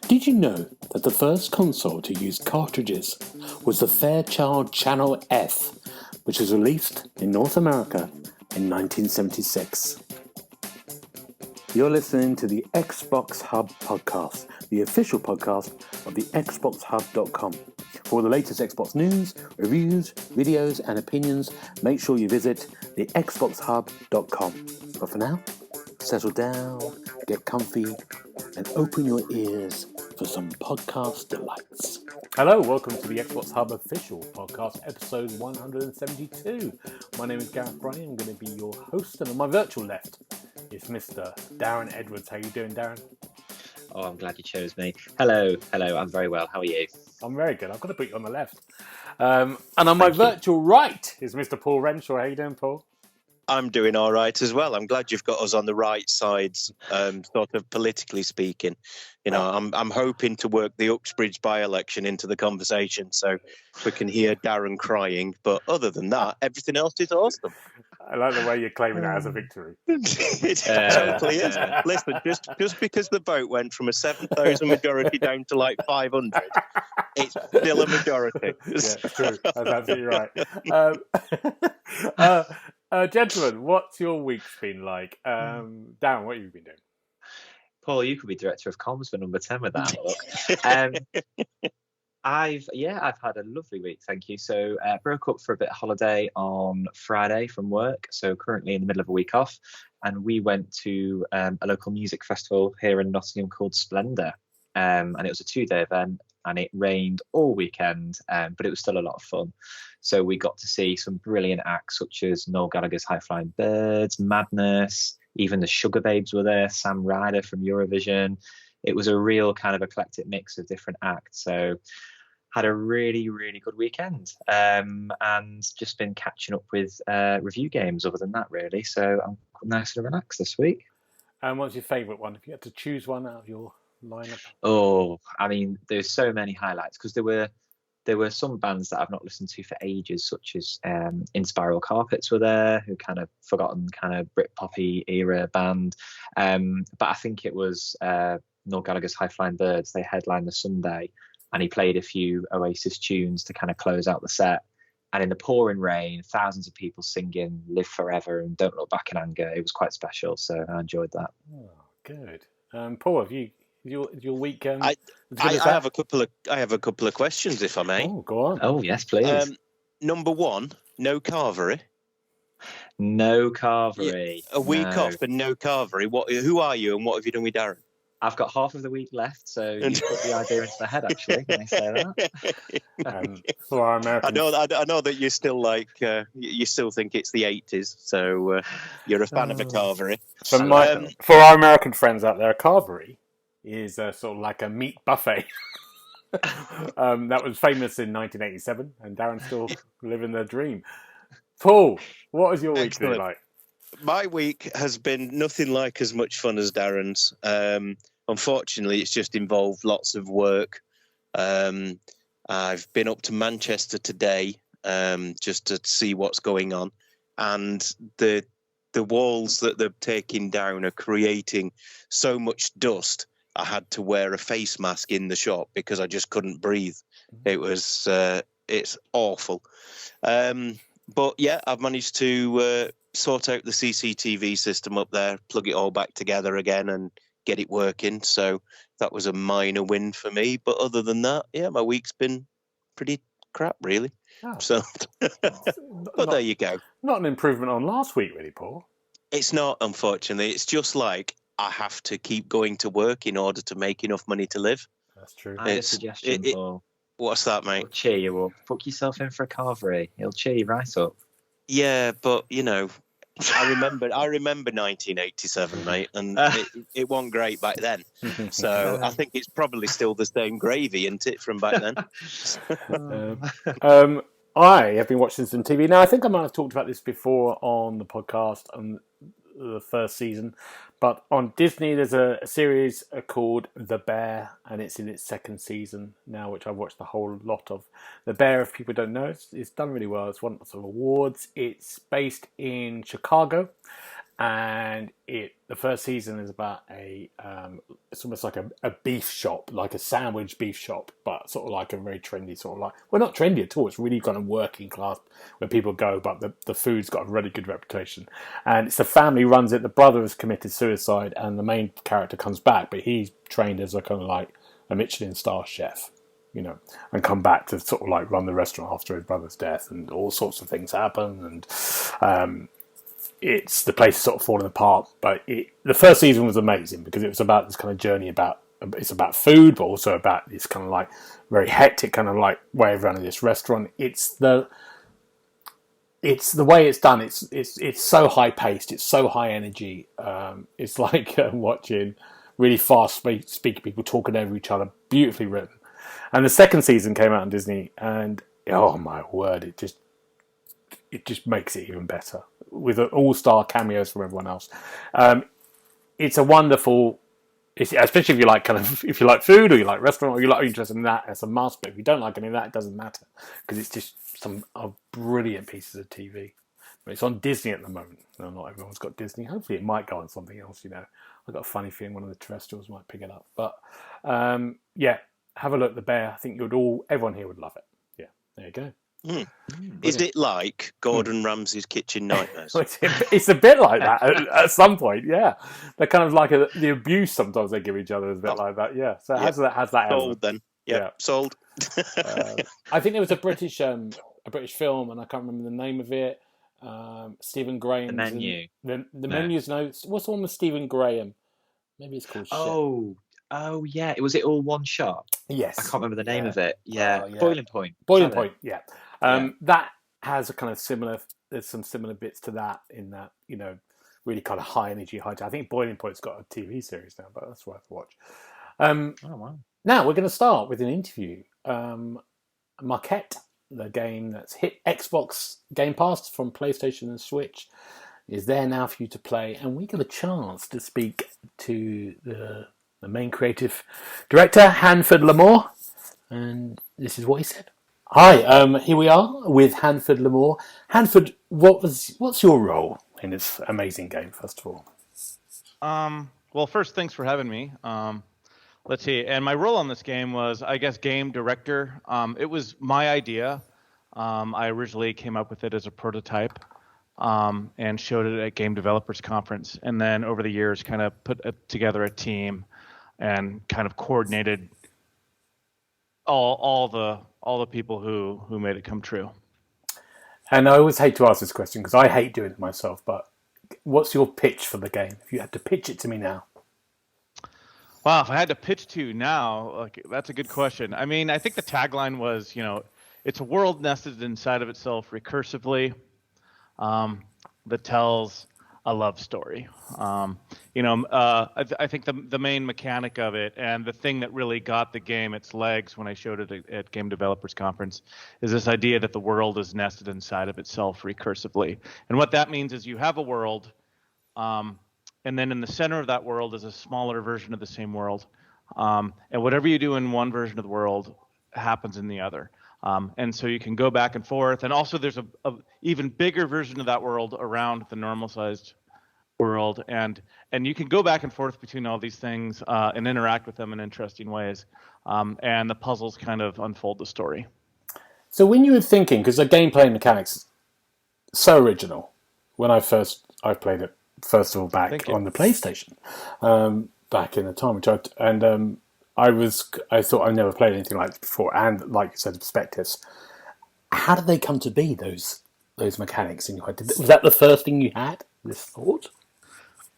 Did you know that the first console to use cartridges was the Fairchild Channel F, which was released in North America in 1976? You're listening to the Xbox Hub Podcast, the official podcast of the TheXboxHub.com. For all the latest Xbox news, reviews, videos, and opinions, make sure you visit the TheXboxHub.com. But for now, settle down, get comfy, and open your ears for some podcast delights. Hello, welcome to the Xbox Hub Official Podcast, episode 172. My name is Gareth Bryant. I'm going to be your host, and on my virtual left is Mr. Darren Edwards. How are you doing, Darren? Oh, I'm glad you chose me. Hello. I'm very well. How are you? I'm very good. I've got to put you on the left. And on my virtual right is Mr. Paul Renshaw. How are you doing, Paul? I'm doing all right as well. I'm glad you've got us on the right sides, sort of politically speaking. You know, I'm hoping to work the Uxbridge by-election into the conversation so we can hear Darren crying. But other than that, everything else is awesome. I like the way you're claiming that as a victory. It totally is. Listen, just because the vote went from a 7,000 majority down to like 500, it's still a majority. Yeah, true. That's absolutely right. Gentlemen, what's your week's been like? Darren, what have you been doing? Paul, you could be director of comms for number 10 with that look. I've had a lovely week, thank you. So broke up for a bit of holiday on Friday from work, so currently in the middle of a week off, and we went to a local music festival here in Nottingham called Splendour, and it was a 2-day event, and it rained all weekend, but it was still a lot of fun. So we got to see some brilliant acts such as Noel Gallagher's High Flying Birds, Madness, even the Sugar Babes were there, Sam Ryder from Eurovision. It was a real kind of eclectic mix of different acts. So had a really, really good weekend, and just been catching up with review games other than that, really. So I'm nice and relaxed this week. And what's your favourite one? If you had to choose one out of your lineup? Oh, I mean, there's so many highlights because there were some bands that I've not listened to for ages, such as In Spiral Carpets were there, who kind of forgotten kind of Britpoppy era band. But I think it was Noel Gallagher's High Flying Birds. They headlined the Sunday, and he played a few Oasis tunes to kind of close out the set. And in the pouring rain, thousands of people singing Live Forever and Don't Look Back in Anger. It was quite special, so I enjoyed that. Oh, good. Paul, have you your week? I have a couple of questions, if I may. Oh, go on. Oh, yes, please. Number one, no carvery. No carvery. A week off and no carvery. Who are you and what have you done with Darren? I've got half of the week left, so you put the idea into my head, actually, when I say that. For our American... I know that you're still you still think it's the 80s, so you're a fan of a carvery. For our American friends out there, a carvery is sort of like a meat buffet. That was famous in 1987, and Darren's still living the dream. Paul, what has your week been like? My week has been nothing like as much fun as Darren's. Unfortunately, it's just involved lots of work. I've been up to Manchester today just to see what's going on. And the walls that they're taking down are creating so much dust. I had to wear a face mask in the shop because I just couldn't breathe. It's awful. But yeah, I've managed to sort out the CCTV system up there, plug it all back together again and get it working. So that was a minor win for me. But other than that, yeah, my week's been pretty crap, really. Oh. So, but there you go. Not an improvement on last week, really, Paul. It's not, unfortunately. It's just like I have to keep going to work in order to make enough money to live. That's true. I have a suggestion, Paul. What's that, mate? It'll cheer you up. Book yourself in for a carvery. It'll cheer you right up. Yeah, but you know, I remember 1987, mate, and it wasn't great back then. So I think it's probably still the same gravy, isn't it, from back then? I have been watching some TV. Now, I think I might have talked about this before on the podcast. the first season. But on Disney, there's a series called The Bear, and it's in its second season now, which I've watched the whole lot of. The Bear, if people don't know, it's done really well. It's won lots of awards. It's based in Chicago, and the first season is about it's almost like a beef shop, like a sandwich beef shop, but sort of like a very trendy sort of like, well, not trendy at all. It's really kind of working class where people go, but the food's got a really good reputation. And it's a family runs it. The brother has committed suicide, and the main character comes back, but he's trained as a kind of like a Michelin star chef, you know, and come back to sort of like run the restaurant after his brother's death, and all sorts of things happen, and the place is sort of falling apart. But the first season was amazing because it was about this kind of journey it's about food, but also about this kind of like very hectic kind of like way of running this restaurant. It's the way it's done. It's so high paced. It's so high energy. It's like watching really fast speaking people talking over each other. Beautifully written. And the second season came out on Disney, and oh my word, it just makes it even better with all-star cameos from everyone else. It's a wonderful, especially if you like if you like food or you like restaurant or you're interested in that, it's a must. But if you don't like any of that, it doesn't matter because it's just some brilliant pieces of TV. But it's on Disney at the moment. No, not everyone's got Disney. Hopefully, it might go on something else. You know, I've got a funny feeling one of the terrestrials might pick it up. But yeah, have a look at The Bear. I think everyone here would love it. Yeah, there you go. Is it like Gordon Ramsay's Kitchen Nightmares? It's a bit like that at some point, yeah. They're kind of like the abuse sometimes they give each other is a bit like that, yeah. So it has that sold element. Then. Yeah, sold. I think there was a British film, and I can't remember the name of it. Stephen Graham. The Menu. The Menu's what's the one with Stephen Graham? Maybe it's called Oh yeah, was it all one shot? Yes. I can't remember the name of it. Yeah. Yeah. Boiling Point. Boiling Point, yeah. That has a kind of similar. There's some similar bits to that in that, you know, really kind of high energy, high. I think Boiling Point's got a TV series now, but that's worth a watch. Oh wow! Now we're going to start with an interview. Maquette, the game that's hit Xbox Game Pass from PlayStation and Switch, is there now for you to play, and we get a chance to speak to the main creative director, Hanford Lamore, and this is what he said. Hi, here we are with Hanford Lamore. Hanford, what's your role in this amazing game, first of all? Well, first, thanks for having me. Let's see. And my role on this game was, I guess, game director. It was my idea. I originally came up with it as a prototype and showed it at Game Developers Conference. And then over the years, kind of put together a team and kind of coordinated all the people who made it come true. And I always hate to ask this question because I hate doing it myself, but what's your pitch for the game? If you had to pitch it to me now. Wow, if I had to pitch to you now, that's a good question. I mean, I think the tagline was, you know, it's a world nested inside of itself recursively that tells a love story. I think the main mechanic of it and the thing that really got the game its legs when I showed it at Game Developers Conference is this idea that the world is nested inside of itself recursively. And what that means is you have a world, and then in the center of that world is a smaller version of the same world. And whatever you do in one version of the world happens in the other. And so you can go back and forth. And also there's a even bigger version of that world around the normal-sized world. And you can go back and forth between all these things and interact with them in interesting ways. And the puzzles kind of unfold the story. So when you were thinking, because the gameplay mechanics so original, when I played it, first of all, back on the PlayStation, back in the time, I thought I'd never played anything like this before, and like you said, perspectives. How did they come to be, those mechanics in your head? Was that the first thing you had, this thought?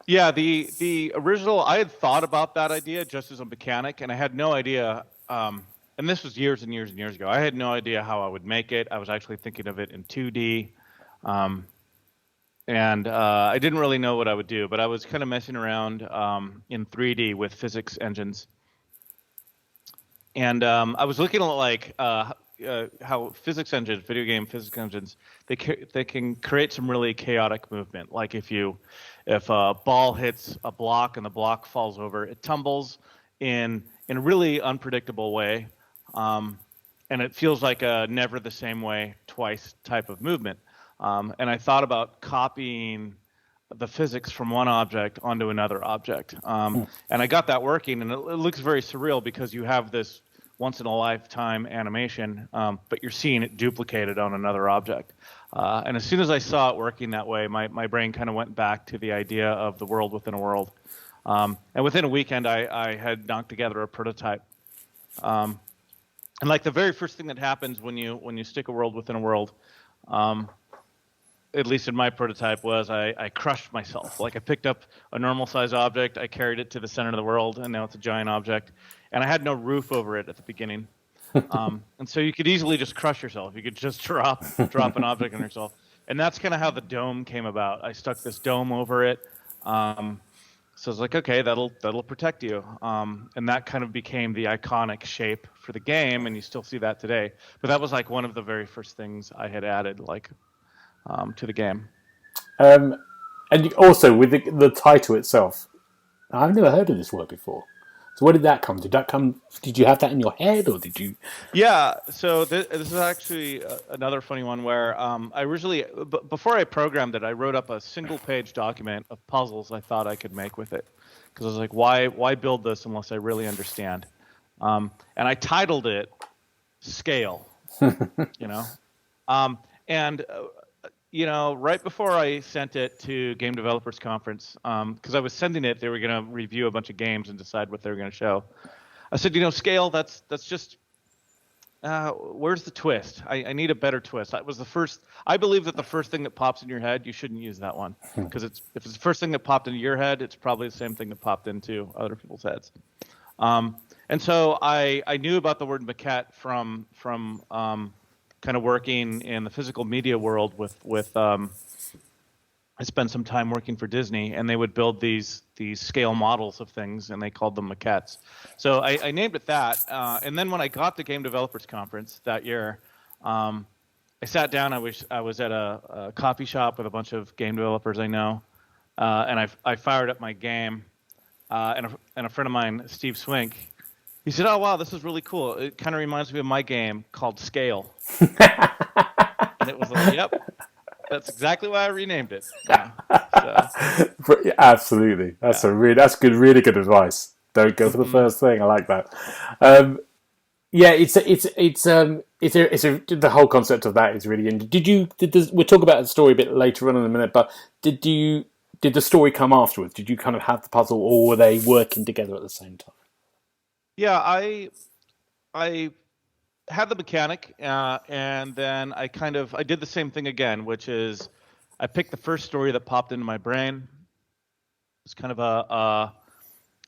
Yeah, the original, I had thought about that idea just as a mechanic, and I had no idea, and this was years and years and years ago, I had no idea how I would make it. I was actually thinking of it in 2D, and I didn't really know what I would do, but I was kind of messing around in 3D with physics engines. And I was looking at how physics engines, video game physics engines, they can create some really chaotic movement. Like if a ball hits a block and the block falls over, it tumbles in a really unpredictable way, and it feels like a never the same way twice type of movement. And I thought about copying the physics from one object onto another object. And I got that working, and it looks very surreal because you have this once-in-a-lifetime animation, but you're seeing it duplicated on another object. And as soon as I saw it working that way, my brain kind of went back to the idea of the world within a world. And within a weekend, I had knocked together a prototype. And like the very first thing that happens when you stick a world within a world, at least in my prototype, was I crushed myself. Like I picked up a normal size object, I carried it to the center of the world, and now it's a giant object. And I had no roof over it at the beginning. And so you could easily just crush yourself. You could just drop an object on yourself. And that's kind of how the dome came about. I stuck this dome over it. So I was like, okay, that'll protect you. And that kind of became the iconic shape for the game, and you still see that today. But that was like one of the very first things I had added, to the game. And also with the title itself, I've never heard of this word before. So where did that come? Did you have that in your head, or did you? Yeah. So this is actually another funny one where I originally, before I programmed it, I wrote up a single-page document of puzzles I thought I could make with it, because I was like, why build this unless I really understand? And I titled it Scale. Right before I sent it to Game Developers Conference, because I was sending it, they were going to review a bunch of games and decide what they were going to show. I said, scale, that's just, where's the twist? I need a better twist. I believe that the first thing that pops in your head, you shouldn't use that one. Because if it's the first thing that popped into your head, it's probably the same thing that popped into other people's heads. And so I knew about the word maquette from kind of working in the physical media world with I spent some time working for Disney, and they would build these scale models of things, and they called them maquettes. So I named it that. And then when I got to Game Developers Conference that year, I sat down. I was at a coffee shop with a bunch of game developers I know, and I fired up my game. And a friend of mine, Steve Swink, he said, "Oh wow, this is really cool. It kind of reminds me of my game called Scale." And it was like, "Yep, that's exactly why I renamed it." Yeah, so. Absolutely, that's good, really good advice. Don't go for the first thing. I like that. The whole concept of that is really interesting. We'll talk about the story a bit later on in a minute, but did the story come afterwards? Did you kind of have the puzzle, or were they working together at the same time? Yeah, I had the mechanic, and then I did the same thing again, which is I picked the first story that popped into my brain. It's kind of I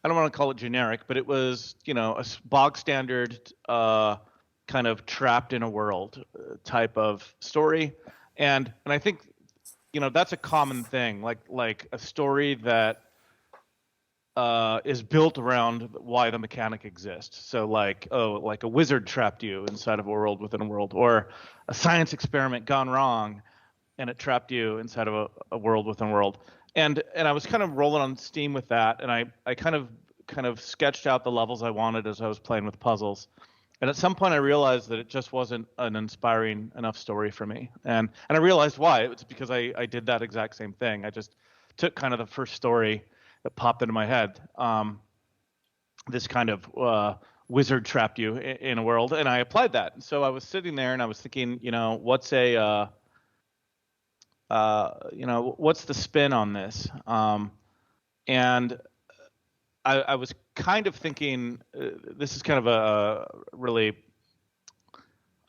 don't want to call it generic, but it was, a bog standard kind of trapped in a world type of story, and I think that's a common thing, like a story that is built around why the mechanic exists. So like a wizard trapped you inside of a world within a world, or a science experiment gone wrong and it trapped you inside of a world within a world. And I was kind of rolling on steam with that, and I kind of sketched out the levels I wanted as I was playing with puzzles. And at some point I realized that it just wasn't an inspiring enough story for me. And I realized why. It was because I did that exact same thing. I just took kind of the first story that popped into my head, this kind of wizard trapped you in a world, and I applied that. So I was sitting there and I was thinking, what's what's the spin on this? And I was kind of thinking, this is kind of a really,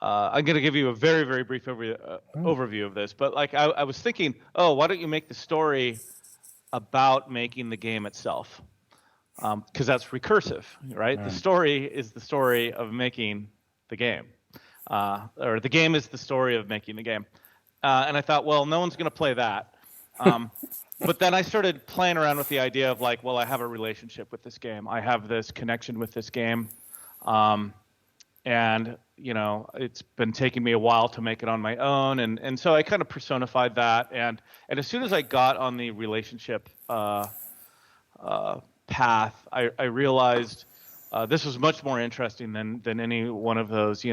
I'm going to give you a very, very brief overview of this, but I was thinking, why don't you make the story about making the game itself, because that's recursive, right? The story is the story of making the game, or the game is the story of making the game. And I thought, well, no one's going to play that. But then I started playing around with the idea of I have a relationship with this game. I have this connection with this game. and it's been taking me a while to make it on my own, and so I kind of personified that, and as soon as I got on the relationship path, I realized this was much more interesting than any one of those,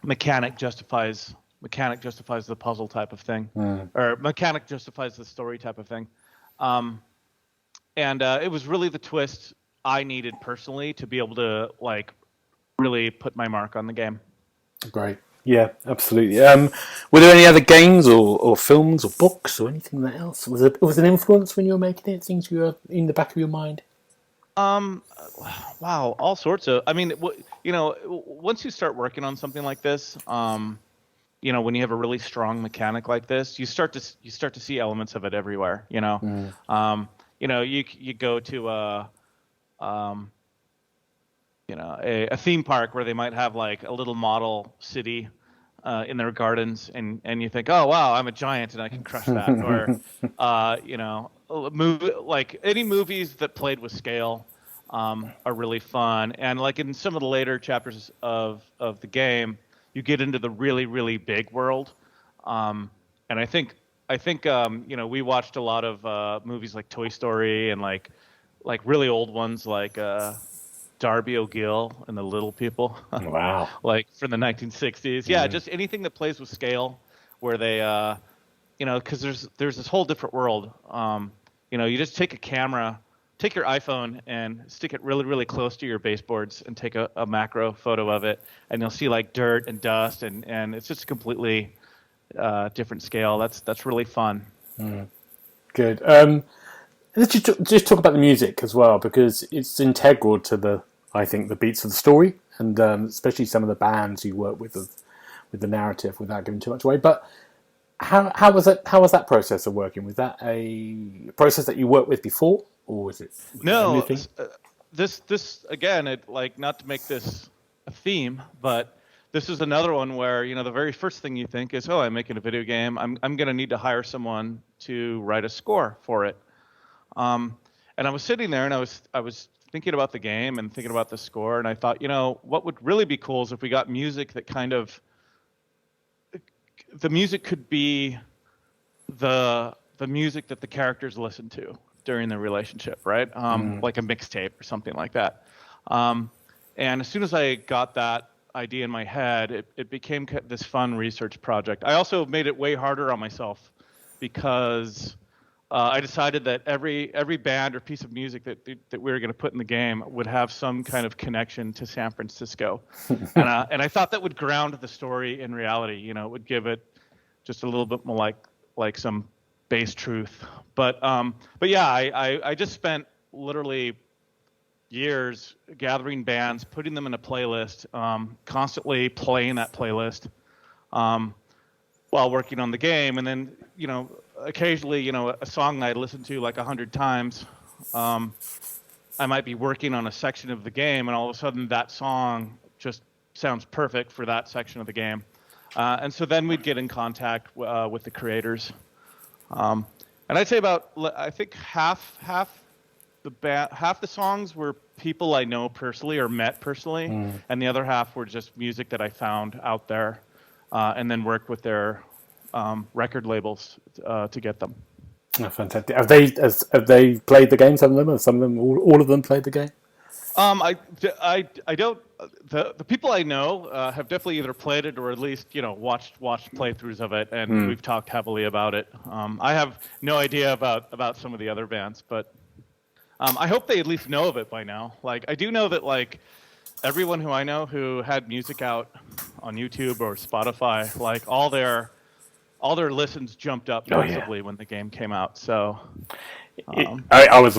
mechanic justifies the puzzle type of thing, or mechanic justifies the story type of thing. And it was really the twist I needed personally to be able to really put my mark on the game. Great. Yeah, absolutely. Were there any other games or films or books or anything else? Was an influence when you were making it? Things you were in the back of your mind? Wow, all sorts of. I mean, once you start working on something like this, when you have a really strong mechanic like this, you start to see elements of it everywhere. You go to a theme park where they might have like a little model city in their gardens, and you think, oh wow, I'm a giant and I can crush that. Or like any movies that played with scale are really fun. And like in some of the later chapters of the game, you get into the really, really big world. And I think we watched a lot of movies like Toy Story and like really old ones like Darby O'Gill and the Little People. Wow. Like from the 1960s. Yeah, just anything that plays with scale where they because there's this whole different world. You just take your iPhone and stick it really, really close to your baseboards and take a macro photo of it, and you'll see like dirt and dust, and it's just a completely different scale. That's really fun. Good. Let's just talk about the music as well, because it's integral to the beats of the story, and especially some of the bands you work with the narrative, without giving too much away. But how was that process of working? Was that a process that you worked with before, or was it no? This again, not to make this a theme, but this is another one where the very first thing you think is, oh, I'm making a video game. I'm going to need to hire someone to write a score for it. And I was sitting there and I was thinking about the game and thinking about the score, and I thought, what would really be cool is if we got music that the music could be the music that the characters listen to during the relationship, right? Like a mixtape or something like that. And as soon as I got that idea in my head, it became this fun research project. I also made it way harder on myself because I decided that every band or piece of music that we were going to put in the game would have some kind of connection to San Francisco, and I thought that would ground the story in reality. It would give it just a little bit more like some base truth. But yeah, I just spent literally years gathering bands, putting them in a playlist, constantly playing that playlist while working on the game, and then occasionally, a song that I'd listened to like 100 times, I might be working on a section of the game, and all of a sudden that song just sounds perfect for that section of the game. And so then we'd get in contact with the creators. And I'd say I think half the songs were people I know personally or met personally, and the other half were just music that I found out there, and then worked with their record labels to get them. Oh, fantastic. Have they played the game? Some of them, or some of them, all of them played the game? I don't. The people I know have definitely either played it or at least watched playthroughs of it, and we've talked heavily about it. I have no idea about some of the other bands, but I hope they at least know of it by now. Like I do know that everyone who I know who had music out on YouTube or Spotify, like all their listens jumped up massively when the game came out. So I was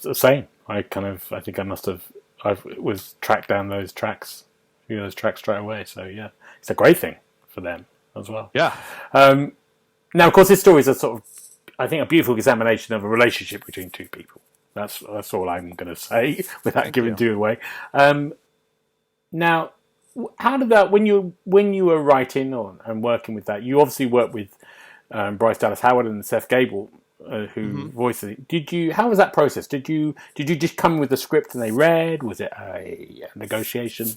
the same. I think I must have. I was tracked down those tracks straight away. So yeah, it's a great thing for them as well. Yeah. Now, of course, this story is a sort of, I think, a beautiful examination of a relationship between two people. That's all I'm going to say without giving too away. Now, how did that, when you were writing and working with that, you obviously worked with Bryce Dallas Howard and Seth Gable. who voiced it. Did you? How was that process? Did you just come with the script and they read? Was it a negotiation?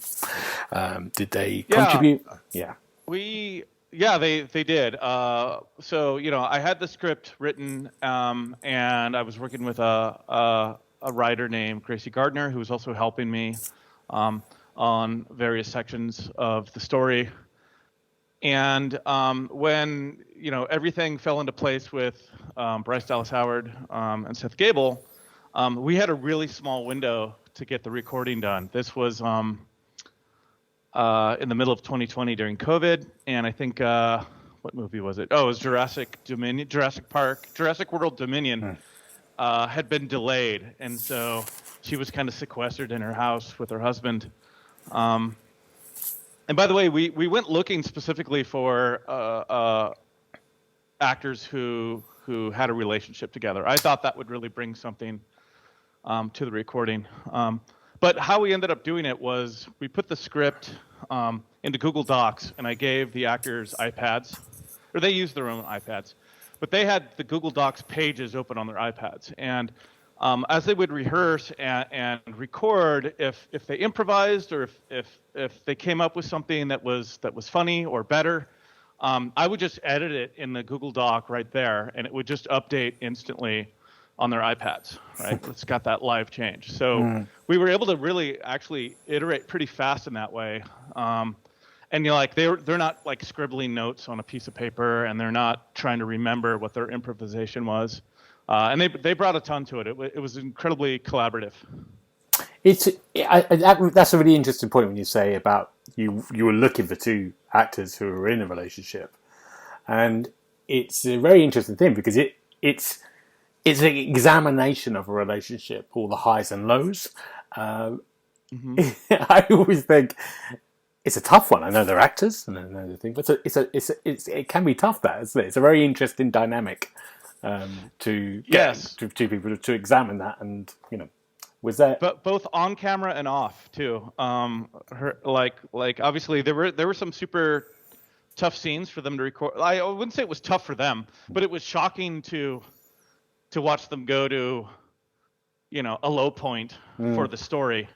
Did they contribute? Yeah. They did. So I had the script written, and I was working with a writer named Gracie Gardner, who was also helping me on various sections of the story. And when everything fell into place with Bryce Dallas Howard and Seth Gable, we had a really small window to get the recording done. This was in the middle of 2020 during COVID, and I think what movie was it? Oh, it was Jurassic World Dominion had been delayed, and so she was kind of sequestered in her house with her husband. And by the way, we went looking specifically for actors who had a relationship together. I thought that would really bring something to the recording. But how we ended up doing it was we put the script into Google Docs, and I gave the actors iPads, or they used their own iPads, but they had the Google Docs pages open on their iPads. And as they would rehearse and record, if they improvised or if they came up with something that was funny or better, I would just edit it in the Google Doc right there, and it would just update instantly on their iPads. Right, it's got that live change. So we were able to really actually iterate pretty fast in that way. And they're not like scribbling notes on a piece of paper, and they're not trying to remember what their improvisation was. And they brought a ton to it. It was incredibly collaborative. That's a really interesting point when you say about you were looking for two actors who were in a relationship, and it's a very interesting thing because it's an examination of a relationship, all the highs and lows. I always think it's a tough one. I know they're actors and I know the thing, but it can be tough. That isn't it? It's a very interesting dynamic. To two people to examine that, and was that but both on camera and off too. Obviously there were some super tough scenes for them to record. I wouldn't say it was tough for them, but it was shocking to watch them go to a low point for the story.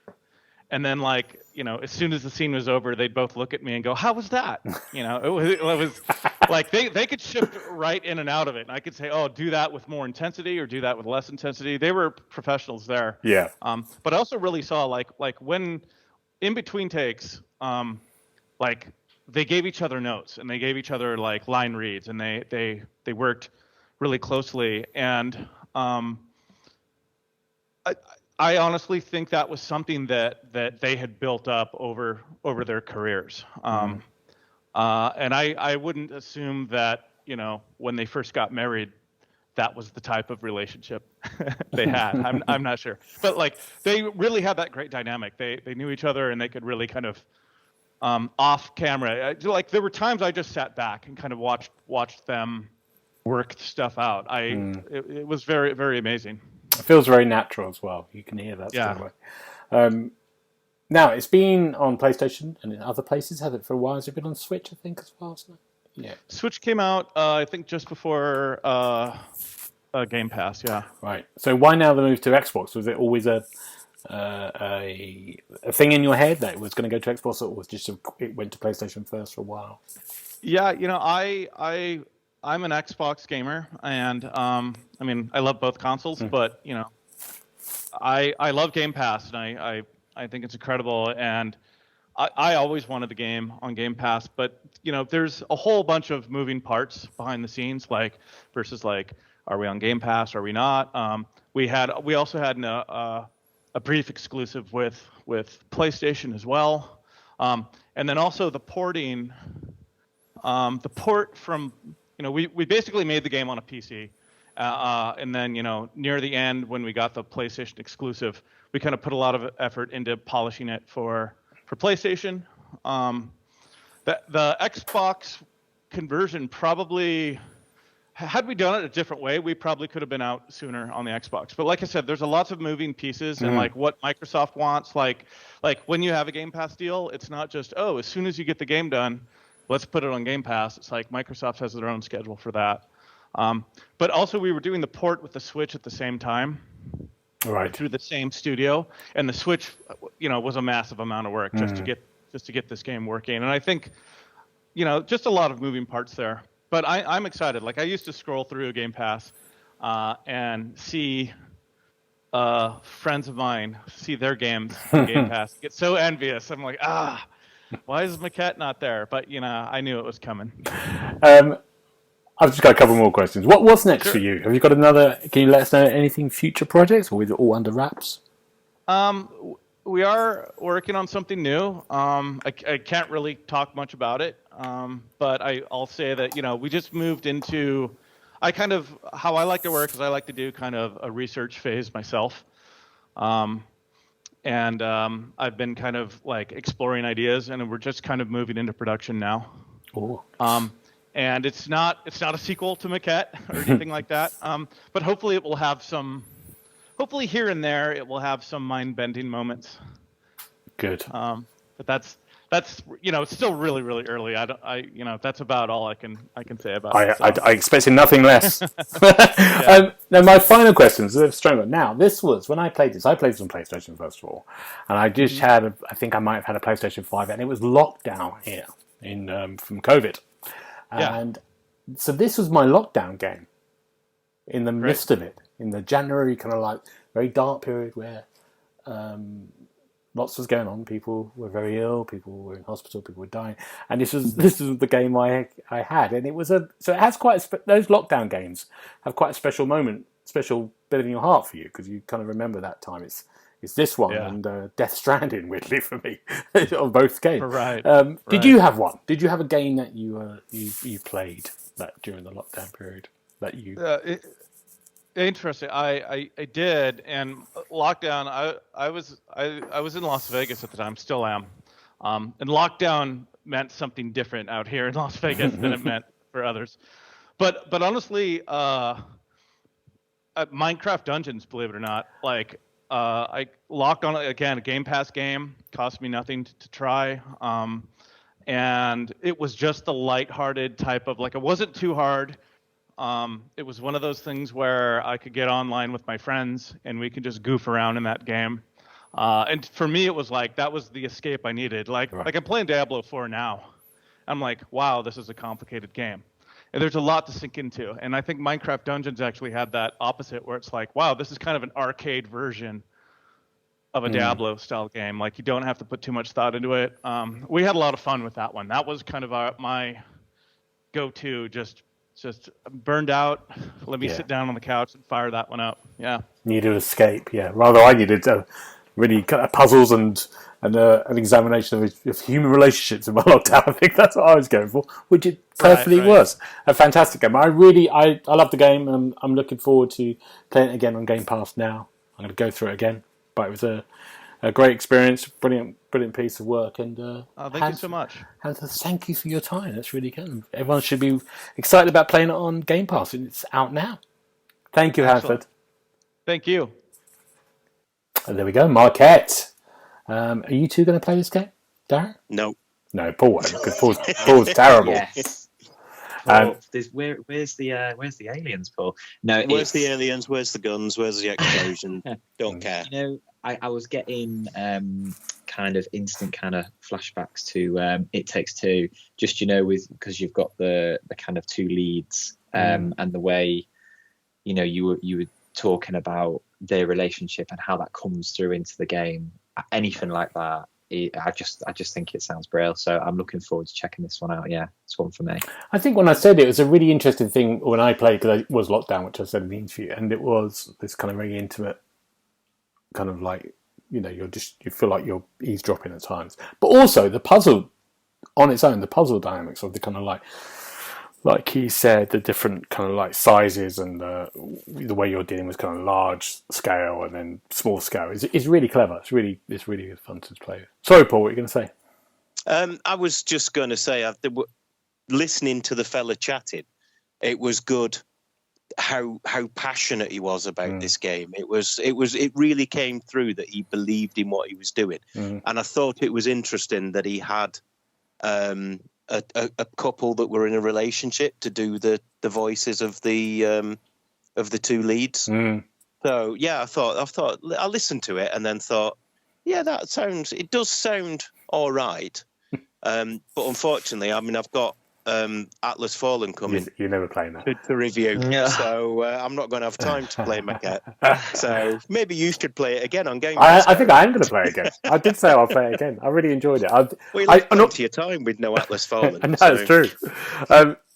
And then, as soon as the scene was over, they'd both look at me and go, "How was that?" It was like they could shift right in and out of it. And I could say, "Oh, do that with more intensity, or do that with less intensity." They were professionals there. Yeah. But I also really saw like when in between takes, they gave each other notes and they gave each other line reads, and they worked really closely. And I honestly think that was something that they had built up over their careers. And I wouldn't assume that, when they first got married, that was the type of relationship they had. I'm not sure. But they really had that great dynamic. They knew each other, and they could really kind of off camera. There were times I just sat back and kind of watched them work stuff out. It was very, very amazing. It feels very natural as well. You can hear that. Yeah. Now, it's been on PlayStation and in other places. Had it for a while. Has it been on Switch, I think, as well? Yeah. Switch came out, I think, just before Game Pass. Yeah. Right. So why now the move to Xbox? Was it always a thing in your head that it was going to go to Xbox, or was just it went to PlayStation first for a while? Yeah. I'm an Xbox gamer, and I love both consoles, but I love Game Pass, and I think it's incredible, and I always wanted the game on Game Pass, but there's a whole bunch of moving parts behind the scenes, versus are we on Game Pass, are we not? We also had a brief exclusive with PlayStation as well, and then also the porting, the port from. We basically made the game on a PC, and then near the end when we got the PlayStation exclusive, we kind of put a lot of effort into polishing it for PlayStation. The Xbox conversion probably, had we done it a different way, we probably could have been out sooner on the Xbox. But like I said, there's lots of moving pieces, and what Microsoft wants, like when you have a Game Pass deal, it's not just as soon as you get the game done, let's put it on Game Pass. It's like Microsoft has their own schedule for that. But also we were doing the port with the Switch at the same time. Right. Through the same studio, and the Switch, was a massive amount of work just to get this game working. And I think, just a lot of moving parts there. But I'm excited. Like, I used to scroll through Game Pass and see friends of mine see their games in Game Pass. Get so envious. I'm like, why is Maquette not there? But I knew it was coming. I've just got a couple more questions. What's next Sure. for you? Have you got another? Can you let us know anything future projects, or is it all under wraps? We are working on something new. I can't really talk much about it, but I'll say that we just moved into. How I like to work is I like to do kind of a research phase myself, and I've been kind of like exploring ideas, and we're just kind of moving into production now. Oh. And it's not a sequel to Maquette or anything like that. But hopefully it will have hopefully here and there it will have some mind-bending moments. Good. But that's it's still really, really early. That's about all I can say about it. I expected nothing less. Now my final questions are straight up. Now this was when I played this. I played this on PlayStation first of all, and I just had. I think I might have had a PlayStation 5, and it was lockdown here from COVID. And so this was my lockdown game in the midst of it, in the January kind of like very dark period where lots was going on. People were very ill, people were in hospital, people were dying. And this was the game I had. And it was so it has quite those lockdown games have quite a special bit in your heart for you because you kind of remember that time. It's this one and Death Stranding, weirdly for me, of both games. Right. Did you have one? Did you have a game that you played that during the lockdown period that you? Interesting. I did, and lockdown. I was in Las Vegas at the time, still am, and lockdown meant something different out here in Las Vegas than it meant for others. But honestly, Minecraft Dungeons, believe it or not, like. I locked on again, a Game Pass game, cost me nothing to try. And it was just the lighthearted type of, like, it wasn't too hard. It was one of those things where I could get online with my friends and we could just goof around in that game. And for me, it was like, that was the escape I needed. Like I'm playing Diablo 4 now. I'm like, wow, this is a complicated game. And there's a lot to sink into. And I think Minecraft Dungeons actually had that opposite where it's like, wow, this is kind of an arcade version of a Diablo-style game. Like, you don't have to put too much thought into it. We had a lot of fun with that one. That was kind of my go-to, just burned out. Let me sit down on the couch and fire that one up. Yeah. Needed escape, yeah. Rather, I needed really kind of puzzles and an examination of human relationships in my lockdown. I think that's what I was going for, which it perfectly was. A fantastic game. I love the game, and I'm looking forward to playing it again on Game Pass now. I'm going to go through it again. But it was a great experience, brilliant piece of work. And thank you so much. And thank you for your time. That's really good. Everyone should be excited about playing it on Game Pass, and it's out now. Thank you, Hanford. Thank you. And there we go, Maquette. Are you two going to play this game, Darren? No, Paul won't, because Paul's terrible. Yes. Where's the aliens, Paul? No, where's the aliens? Where's the guns? Where's the explosion? Don't care. I was getting kind of instant kind of flashbacks to It Takes Two. Just because you've got the kind of two leads, and the way you were talking about their relationship and how that comes through into the game. Anything like that. I just think it sounds brilliant, so I'm looking forward to checking this one out. Yeah, it's one for me. I think when I said it was a really interesting thing when I played, because it was lockdown, which I said in the interview, and it was this kind of very intimate, kind of like you feel like you're eavesdropping at times, but also the puzzle on its own, the puzzle dynamics of the kind of like he said, the different kind of like sizes and the way you're dealing with kind of large scale and then small scale is really clever. It's really good fun to play. Sorry, Paul, what were you going to say? I was just going to say, listening to the fella chatting, it was good how passionate he was about this game. It really came through that he believed in what he was doing, and I thought it was interesting that he had a couple that were in a relationship to do the voices of the two leads. So yeah, I thought I listened to it and then thought, yeah, it does sound all right. But unfortunately, I mean, I've got Atlas Fallen coming. You're never playing that to review, Yeah. so I'm not going to have time to play Maquette. So maybe you should play it again on Game I Pass. think I am going to play it again. I did say I'll play it again. I really enjoyed it. Well, you have plenty of your time with no Atlas Fallen. No, so. it's true.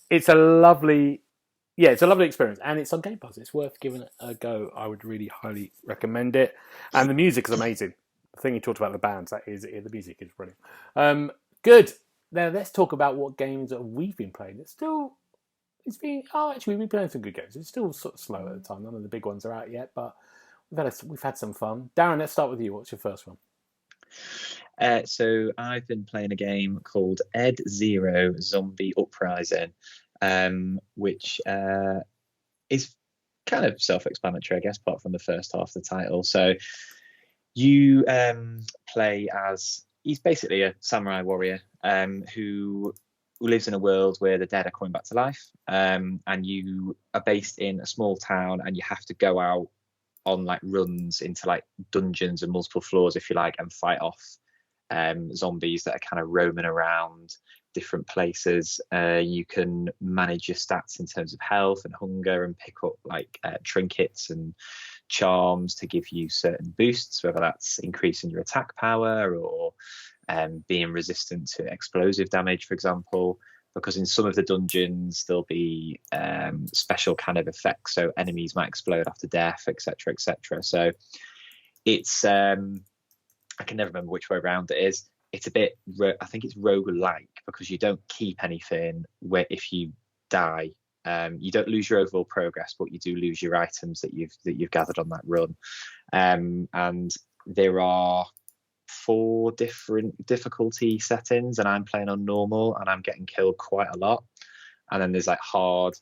It's a lovely experience, and it's on Game Pass. It's worth giving it a go. I would really highly recommend it, and the music is amazing. The thing you talked about, the bands, the music is brilliant. Good. Now let's talk about what games that we've been playing. We've been playing some good games. It's still sort of slow at the time. None of the big ones are out yet, but we've had some fun. Darren, let's start with you. What's your first one? So I've been playing a game called Ed Zero Zombie Uprising, which is kind of self-explanatory, I guess, apart from the first half of the title. So you play as, he's basically a samurai warrior who lives in a world where the dead are coming back to life, and you are based in a small town, and you have to go out on like runs into like dungeons and multiple floors, if you like, and fight off zombies that are kind of roaming around different places. You can manage your stats in terms of health and hunger, and pick up like trinkets and charms to give you certain boosts, whether that's increasing your attack power or being resistant to explosive damage, for example, because in some of the dungeons there'll be special kind of effects, so enemies might explode after death, etc., etc. So it's I can never remember which way around it is. It's a bit, I think it's roguelike, because you don't keep anything where if you die, you don't lose your overall progress, but you do lose your items that you've gathered on that run. And there are 4 different difficulty settings, and I'm playing on normal, and I'm getting killed quite a lot. And then there's like hard,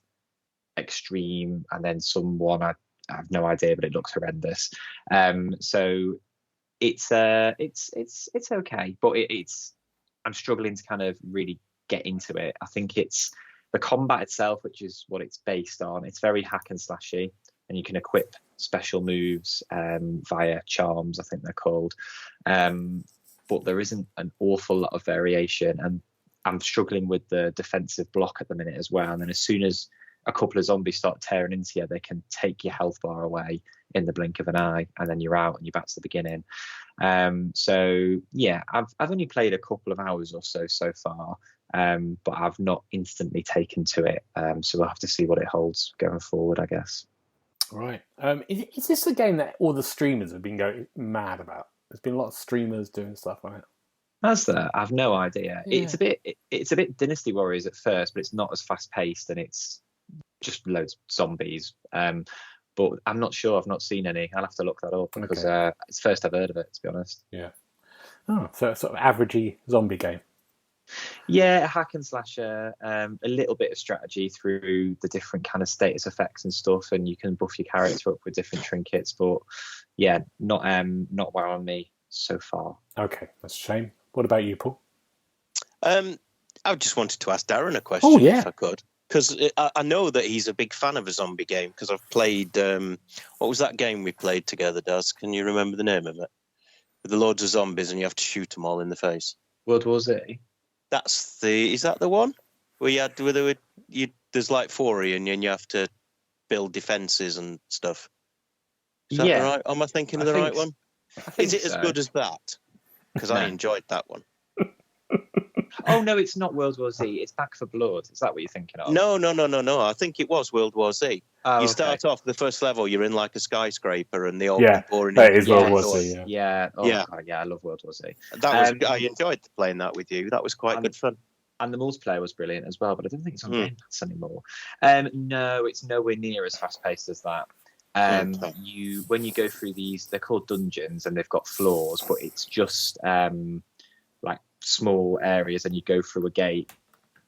extreme, and then someone I have no idea, but it looks horrendous. So it's okay, but I'm struggling to kind of really get into it. I think it's the combat itself, which is what it's based on. It's very hack and slashy, and you can equip special moves via charms, I think they're called. But there isn't an awful lot of variation, and I'm struggling with the defensive block at the minute as well. And then as soon as a couple of zombies start tearing into you, they can take your health bar away in the blink of an eye, and then you're out and you're back to the beginning. So yeah, I've only played a couple of hours or so far, but I've not instantly taken to it. So we'll have to see what it holds going forward, I guess. Right. Is this a game that all the streamers have been going mad about? There's been a lot of streamers doing stuff on it. Has there? I've no idea. Yeah. It's a bit Dynasty Warriors at first, but it's not as fast paced, and it's just loads of zombies. But I'm not sure. I've not seen any. I'll have to look that up, because it's the first I've heard of it, to be honest. Yeah. Oh, so a sort of averagey zombie game. Yeah, a hack and slasher, a little bit of strategy through the different kind of status effects and stuff, and you can buff your character up with different trinkets. But yeah, not wow on me so far. Okay, that's a shame. What about you, Paul? I just wanted to ask Darren a question, if I could, because I know that he's a big fan of a zombie game, because I've played. What was that game we played together, Daz? Can you remember the name of it? With the loads of zombies and you have to shoot them all in the face. World War Z. Is that the one where there's like 4 of you and you have to build defenses and stuff? Is that right? Am I thinking of the right one? Is it as good as that? Because I enjoyed that one. Oh no, it's not World War Z. It's Back for Blood. Is that what you're thinking of? No. I think it was World War Z. Oh, you start off the first level. You're in like a skyscraper, and they all pouring. That is World War Z. Yeah. God, I love World War Z. I enjoyed playing that with you. That was quite good fun. And the multiplayer was brilliant as well. But I don't think it's on Game Pass anymore. No, it's nowhere near as fast paced as that. When you go through these, they're called dungeons, and they've got floors, but it's just like small areas, and you go through a gate,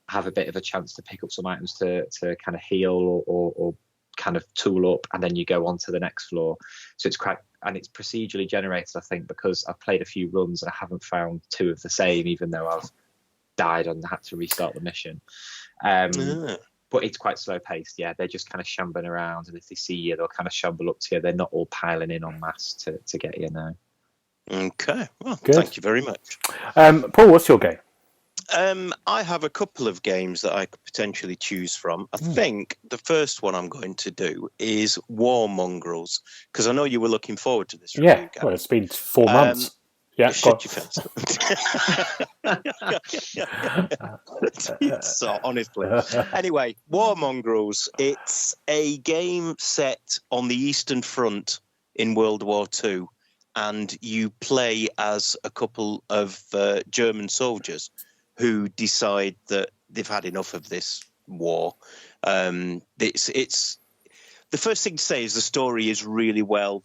have a bit of a chance to pick up some items to kind of heal or kind of tool up, and then you go on to the next floor. So it's it's procedurally generated, I think, because I've played a few runs and I haven't found 2 of the same, even though I've died and had to restart the mission. But it's quite slow paced. Yeah, they're just kind of shambling around, and if they see you, they'll kind of shamble up to you. They're not all piling in en masse to get you now. Okay, well, Good. Thank you very much. Paul, what's your game? I have a couple of games that I could potentially choose from. I think the first one I'm going to do is War Mongrels, because I know you were looking forward to this review, Yeah, well, it's been 4 months. Yeah, shut your face. So, honestly. Anyway, War Mongrels, it's a game set on the Eastern Front in World War II, and you play as a couple of German soldiers who decide that they've had enough of this war. It's the first thing to say is the story is really well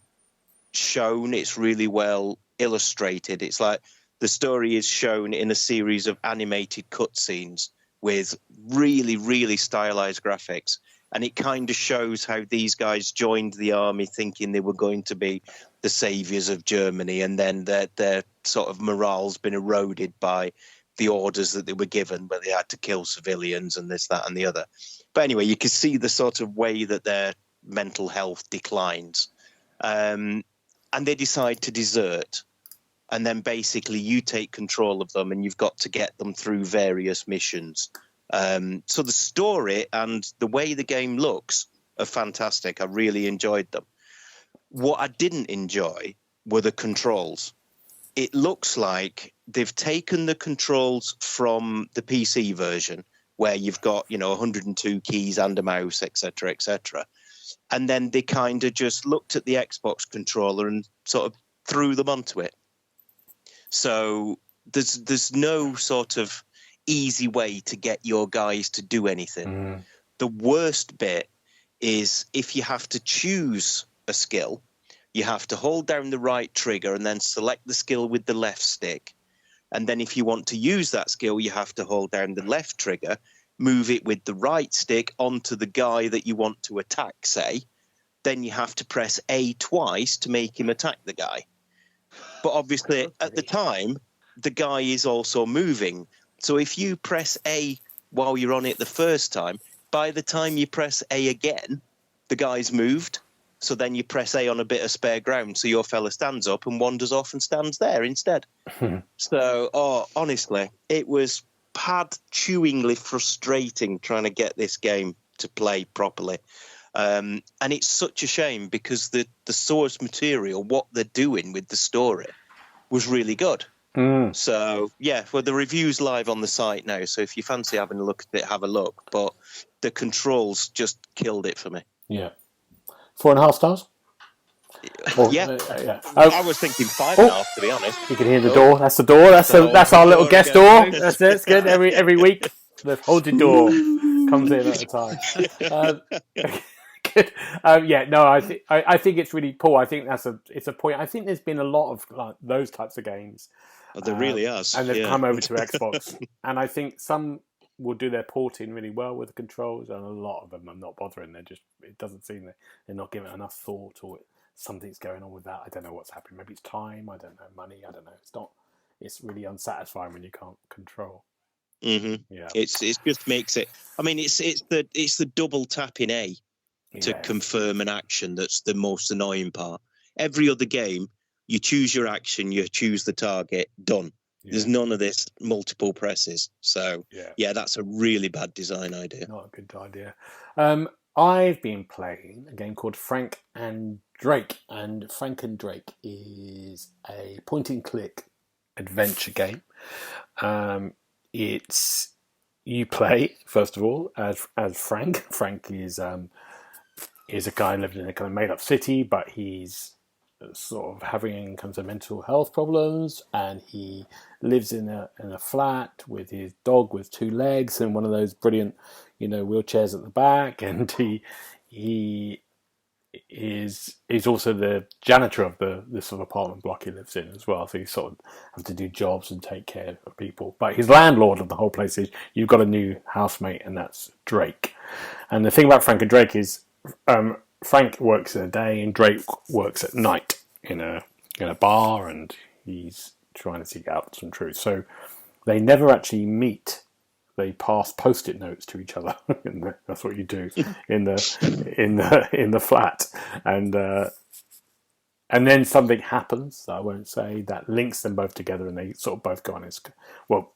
shown. It's really well illustrated. It's like the story is shown in a series of animated cutscenes with really, really stylized graphics. And it kind of shows how these guys joined the army thinking they were going to be the saviors of Germany, and then their sort of morale's been eroded by the orders that they were given, where they had to kill civilians and this, that, and the other. But anyway, you can see the sort of way that their mental health declines. And they decide to desert. And then basically you take control of them, and you've got to get them through various missions. So the story and the way the game looks are fantastic. I really enjoyed them. What I didn't enjoy were the controls. It looks like they've taken the controls from the PC version, where you've got, 102 keys and a mouse, etc., etc. And then they kind of just looked at the Xbox controller and sort of threw them onto it. So there's no sort of easy way to get your guys to do anything. The worst bit is if you have to choose a skill, you have to hold down the right trigger and then select the skill with the left stick. And then if you want to use that skill, you have to hold down the left trigger, move it with the right stick onto the guy that you want to attack, say. Then you have to press A twice to make him attack the guy. But obviously, at the time, the guy is also moving. So if you press A while you're on it the first time, by the time you press A again, the guy's moved. So then you press A on a bit of spare ground, so your fella stands up and wanders off and stands there instead. So, honestly, it was pad-chewingly frustrating trying to get this game to play properly. And it's such a shame because the source material, what they're doing with the story, was really good. So, yeah, well, the review's live on the site now, so if you fancy having a look at it, have a look. But the controls just killed it for me. Yeah. 4.5 stars? Yeah. Yeah. I was thinking 5.5, to be honest. You can hear the door. That's the door. That's our little guest door. That's it. It's good. Every week, the haunted door comes in at a time. Good. I think it's really Paul. I think it's a point. I think there's been a lot of those types of games. Oh, there really has. And they've come over to Xbox. And I think some will do their porting really well with the controls, and a lot of them I'm not bothering. It doesn't seem that they're not giving it enough thought, or something's going on with that. I don't know what's happening. Maybe it's time. I don't know. Money. I don't know. It's really unsatisfying when you can't control. Mm-hmm. Yeah. It just makes it. I mean, it's the double tap in A to confirm an action that's the most annoying part. Every other game, you choose your action, you choose the target, done. Yeah. There's none of this multiple presses. So, yeah, that's a really bad design idea. Not a good idea. I've been playing a game called Frank and Drake. And Frank and Drake is a point-and-click adventure game. You play, first of all, as Frank. Frank is a guy living in a kind of made-up city, but he's sort of having kinds of mental health problems, and he lives in a flat with his dog with 2 legs and one of those brilliant, wheelchairs at the back, and he's also the janitor of the sort of apartment block he lives in as well. So he sort of has to do jobs and take care of people. But his landlord of the whole place is you've got a new housemate, and that's Drake. And the thing about Frank and Drake is Frank works in the day and Drake works at night in a bar, and he's trying to seek out some truth. So They never actually meet. They pass post-it notes to each other. That's what you do in the flat, and then something happens that I won't say that links them both together, and they sort of both go on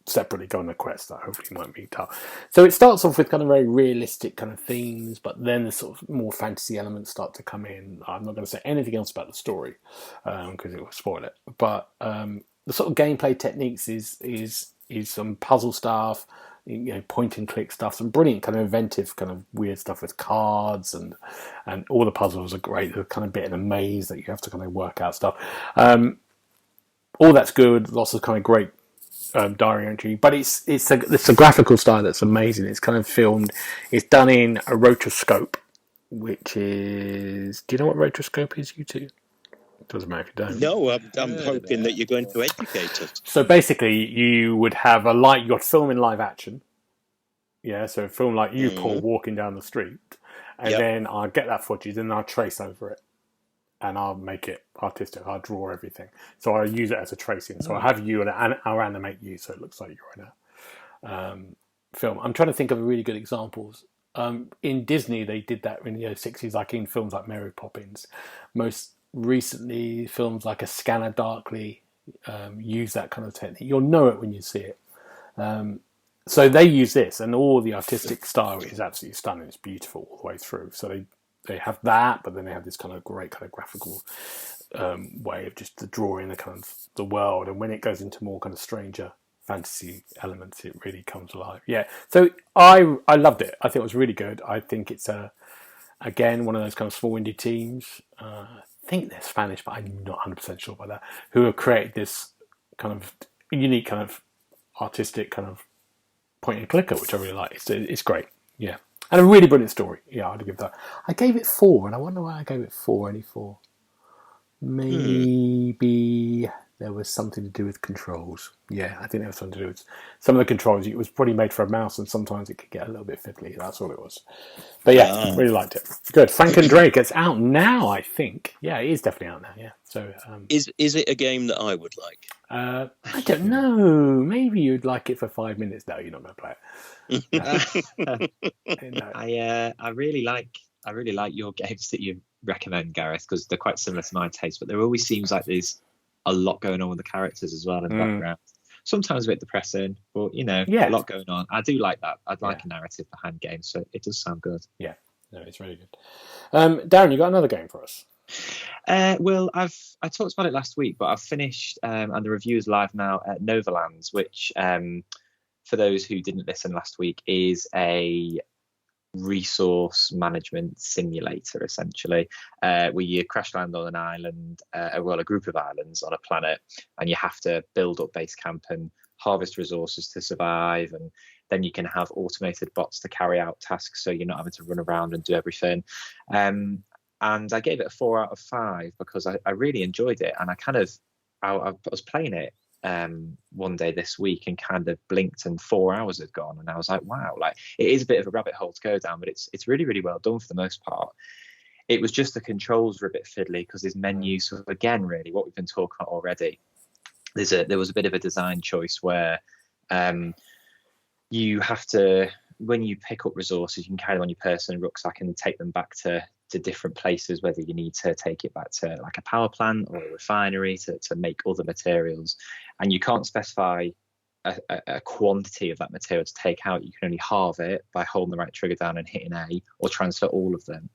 separately go on a quest that hopefully might meet up. So it starts off with kind of very realistic kind of themes, but then the sort of more fantasy elements start to come in. I'm not going to say anything else about the story because it will spoil it. But the sort of gameplay techniques is some puzzle stuff, point and click stuff, some brilliant kind of inventive kind of weird stuff with cards, and all the puzzles are great. They're kind of a bit in a maze that you have to kind of work out stuff. All that's good. Lots of kind of great diary entry, but it's a graphical style that's amazing. It's kind of filmed. It's done in a rotoscope, which is. Do you know what rotoscope is, you two? Doesn't matter if you don't. No, I'm hoping that you're going to educate us. So basically, you would have you're filming live action. Yeah, so film like you, Paul, walking down the street, and then I'll get that footage, and I'll trace over it, and I'll make it artistic. I'll draw everything. So I'll use it as a tracing. So I'll have you, and I'll animate you, so it looks like you're in a film. I'm trying to think of really good examples. In Disney, they did that in the 60s, like in films like Mary Poppins. Most recently, films like A Scanner Darkly use that kind of technique. You'll know it when you see it. So they use this, and all the artistic style is absolutely stunning. It's beautiful all the way through. So they have that, but then they have this kind of great kind of graphical way of just the drawing the kind of the world. And when it goes into more kind of stranger fantasy elements, it really comes alive. Yeah. So I loved it. I think it was really good. I think it's again one of those kind of small indie teams. I think they're Spanish, but I'm not 100% sure about that. Who have created this kind of unique kind of artistic kind of point and clicker, which I really like. It's great. Yeah. And a really brilliant story. Yeah, I'd give that. I gave it 4, and I wonder why I gave it 4, only 4. Maybe there was something to do with controls. Yeah, I think there was something to do with some of the controls. It was probably made for a mouse, and sometimes it could get a little bit fiddly. That's all it was. But yeah, really liked it. Good. Frank and Drake. It's out now, I think. Yeah, it is definitely out now. Yeah. So is it a game that I would like? I don't know. Maybe you'd like it for 5 minutes. No, you're not going to play it. No. I really like your games that you recommend, Gareth, because they're quite similar to my taste. But there always seems like there's a lot going on with the characters as well in the background. Sometimes a bit depressing, but a lot going on. I do like that. I'd like a narrative behind games, so it does sound good. Yeah, no, it's really good. Darren, you got another game for us? Well, I talked about it last week, but I've finished, and the review is live now at Novalands, which, for those who didn't listen last week, is a resource management simulator, essentially, where you crash land on an island, a group of islands on a planet, and you have to build up base camp and harvest resources to survive, and then you can have automated bots to carry out tasks, so you're not having to run around and do everything. And I gave it a 4 out of 5 because I really enjoyed it, and I was playing it one day this week and kind of blinked and 4 hours had gone, and I was like, wow, like it is a bit of a rabbit hole to go down, but it's really, really well done for the most part. It was just the controls were a bit fiddly because there's menus. So again, really what we've been talking about already, there was a bit of a design choice where you have to, when you pick up resources, you can carry them on your person rucksack and take them back to different places, whether you need to take it back to like a power plant or a refinery to make other materials, and you can't specify a quantity of that material to take out. You can only halve it by holding the right trigger down and hitting A, or transfer all of them.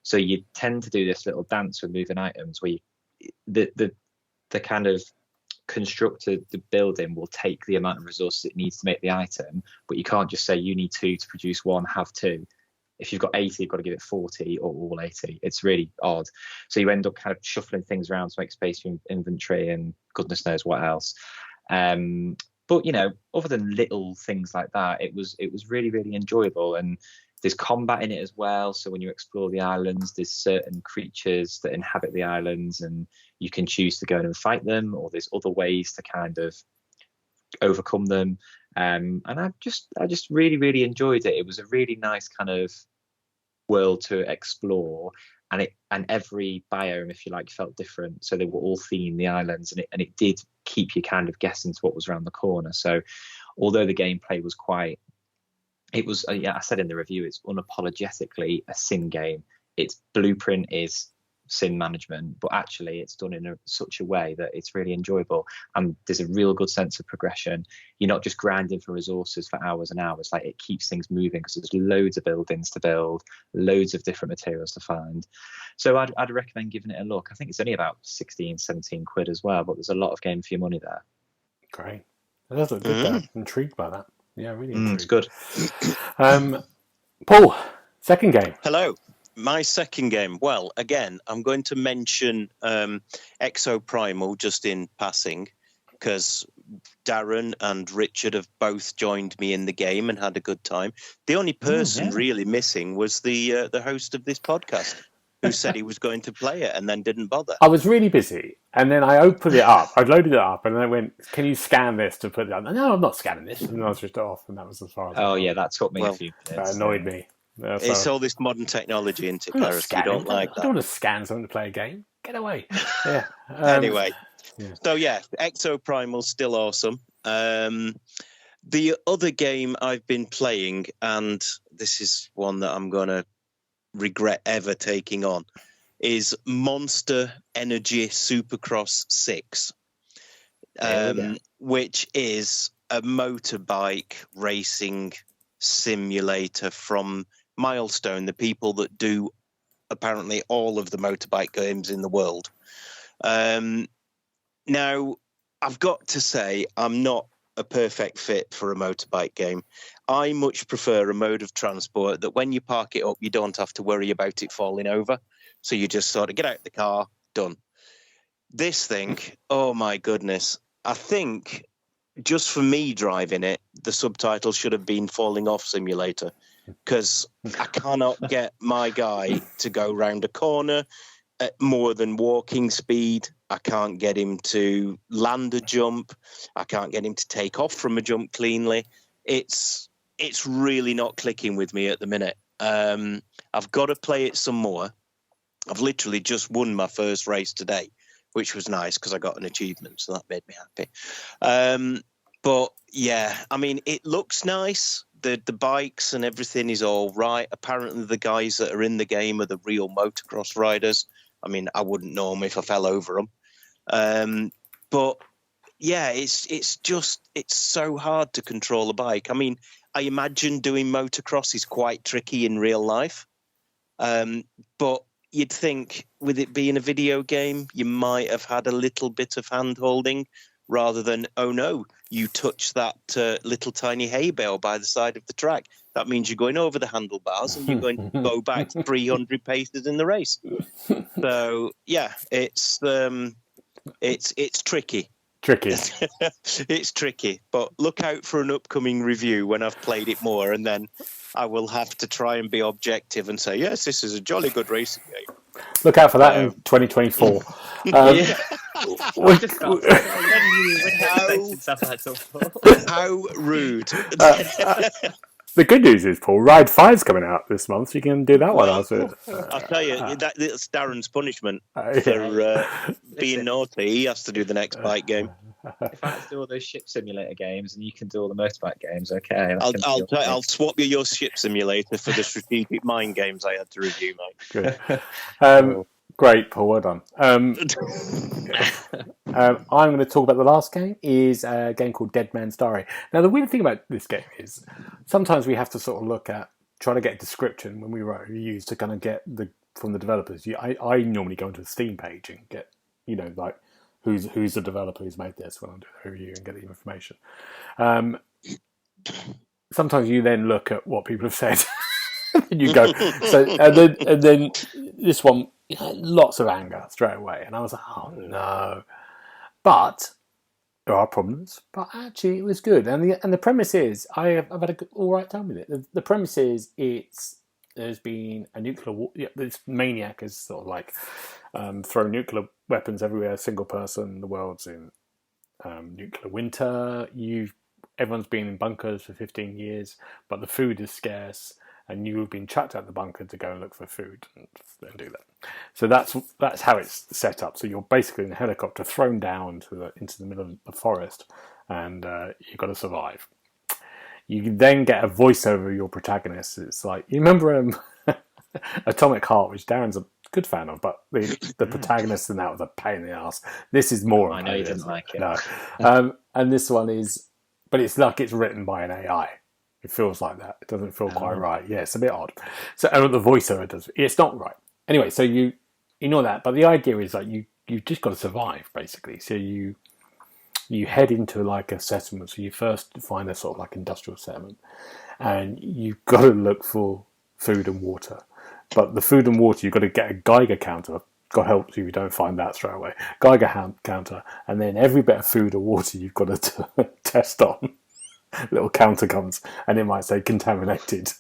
So you tend to do this little dance with moving items where the kind of constructor, the building will take the amount of resources it needs to make the item, but you can't just say you need 2 to produce 1, have 2. If you've got 80, you've got to give it 40 or all 80. It's really odd. So you end up kind of shuffling things around to make space for inventory and goodness knows what else. But other than little things like that, it was really, really enjoyable. And there's combat in it as well. So when you explore the islands, there's certain creatures that inhabit the islands, and you can choose to go in and fight them, or there's other ways to kind of overcome them. And I just really, really enjoyed it. It was a really nice kind of world to explore, and every biome, if you like, felt different. So they were all themed, the islands, and it did keep you kind of guessing to what was around the corner. So although the gameplay was quite, it was, yeah, I said in the review, it's unapologetically a sim game. Its blueprint is sim management, but actually it's done in such a way that it's really enjoyable, and there's a real good sense of progression. You're not just grinding for resources for hours and hours. Like, it keeps things moving because there's loads of buildings to build, loads of different materials to find. So I'd recommend giving it a look. I think it's only about 16, 17 quid as well, but there's a lot of game for your money there. Great. That does look good though. Intrigued by that. Yeah, really intrigued. It's good. Paul, second game. Hello. My second game. Well, again, I'm going to mention Exoprimal just in passing, because Darren and Richard have both joined me in the game and had a good time. The only person really missing was the host of this podcast, who said he was going to play it and then didn't bother. I was really busy, and then I opened it up. I loaded it up, and then I went, "Can you scan this to put it on?" No, I'm not scanning this. And I was just off, and that was as far as. Oh yeah, that took me a few minutes. That annoyed me. It's all this modern technology into Paris. You don't like that. I don't want to scan someone to play a game. Get away. Yeah. Anyway, so yeah, Exoprimal's still awesome. The other game I've been playing, and this is one that I'm going to regret ever taking on, is Monster Energy Supercross 6, which is a motorbike racing simulator from Milestone, the people that do apparently all of the motorbike games in the world. Now, I've got to say, I'm not a perfect fit for a motorbike game. I much prefer a mode of transport that when you park it up, you don't have to worry about it falling over. So you just sort of get out of the car, done. This thing, oh my goodness. I think just for me driving it, the subtitle should have been Falling Off Simulator, because I cannot get my guy to go round a corner at more than walking speed. I can't get him to land a jump. I can't get him to take off from a jump cleanly. It's really not clicking with me at the minute. I've got to play it some more. I've literally just won my first race today, which was nice because I got an achievement, so that made me happy. But yeah, I mean, it looks nice. The bikes and everything is all right. Apparently the guys that are in the game are the real motocross riders. I mean, I wouldn't know them if I fell over them. But yeah, it's so hard to control a bike. I mean, I imagine doing motocross is quite tricky in real life. But you'd think with it being a video game, you might have had a little bit of hand-holding rather than, oh no, you touch that little tiny hay bale by the side of the track. That means you're going over the handlebars and you're going to go back 300 paces in the race. So yeah, it's tricky. It's tricky, but look out for an upcoming review when I've played it more, and then I will have to try and be objective and say, yes, this is a jolly good racing game. Look out for that in 2024. How rude. The good news is, Paul, Ride 5's coming out this month. You can do that one. I'll tell you, that's Darren's punishment for being naughty. He has to do the next bike game. If I have to do all those ship simulator games and you can do all the motorbike games, okay. I'll swap you your ship simulator for the strategic mind games I had to review, mate. Good. Great, Paul. Well done. I'm going to talk about the last game. Is a game called Dead Man's Diary. Now, the weird thing about this game is sometimes we have to sort of look at trying to get a description when we write reviews to kind of get from the developers. I normally go into the Steam page and get, like who's the developer who's made this when I do the review and get the information. Sometimes you then look at what people have said and you go, and then this one, lots of anger straight away. And I was like, oh no. But there are problems, but actually it was good. And the premise is, I've had a all right time with it. The premise is there's been a nuclear war. Yeah, this maniac has sort of like thrown nuclear weapons everywhere. Single person, the world's in nuclear winter. Everyone's been in bunkers for 15 years, but the food is scarce, and you've been chucked out the bunker to go and look for food and do that. So that's how it's set up. So you're basically in a helicopter thrown down into the middle of the forest, and you've got to survive. you then get a voiceover of your protagonist. It's like, you remember Atomic Heart, which Darren's a good fan of, but the protagonist in that was a pain in the ass. This is more. I know you didn't like it. No, and this one is, but it's like it's written by an AI. It feels like that. It doesn't feel quite right. Yeah, it's a bit odd. So, and the voiceover does. It's not right. Anyway, so you ignore that. But the idea is like you've just got to survive, basically. So you head into like a settlement. So you first find a sort of like industrial settlement, and you've got to look for food and water. But the food and water, you've got to get a Geiger counter. God helps you if you don't find that straight away. Geiger counter, and then every bit of food or water you've got to test on. Little counter comes, and it might say contaminated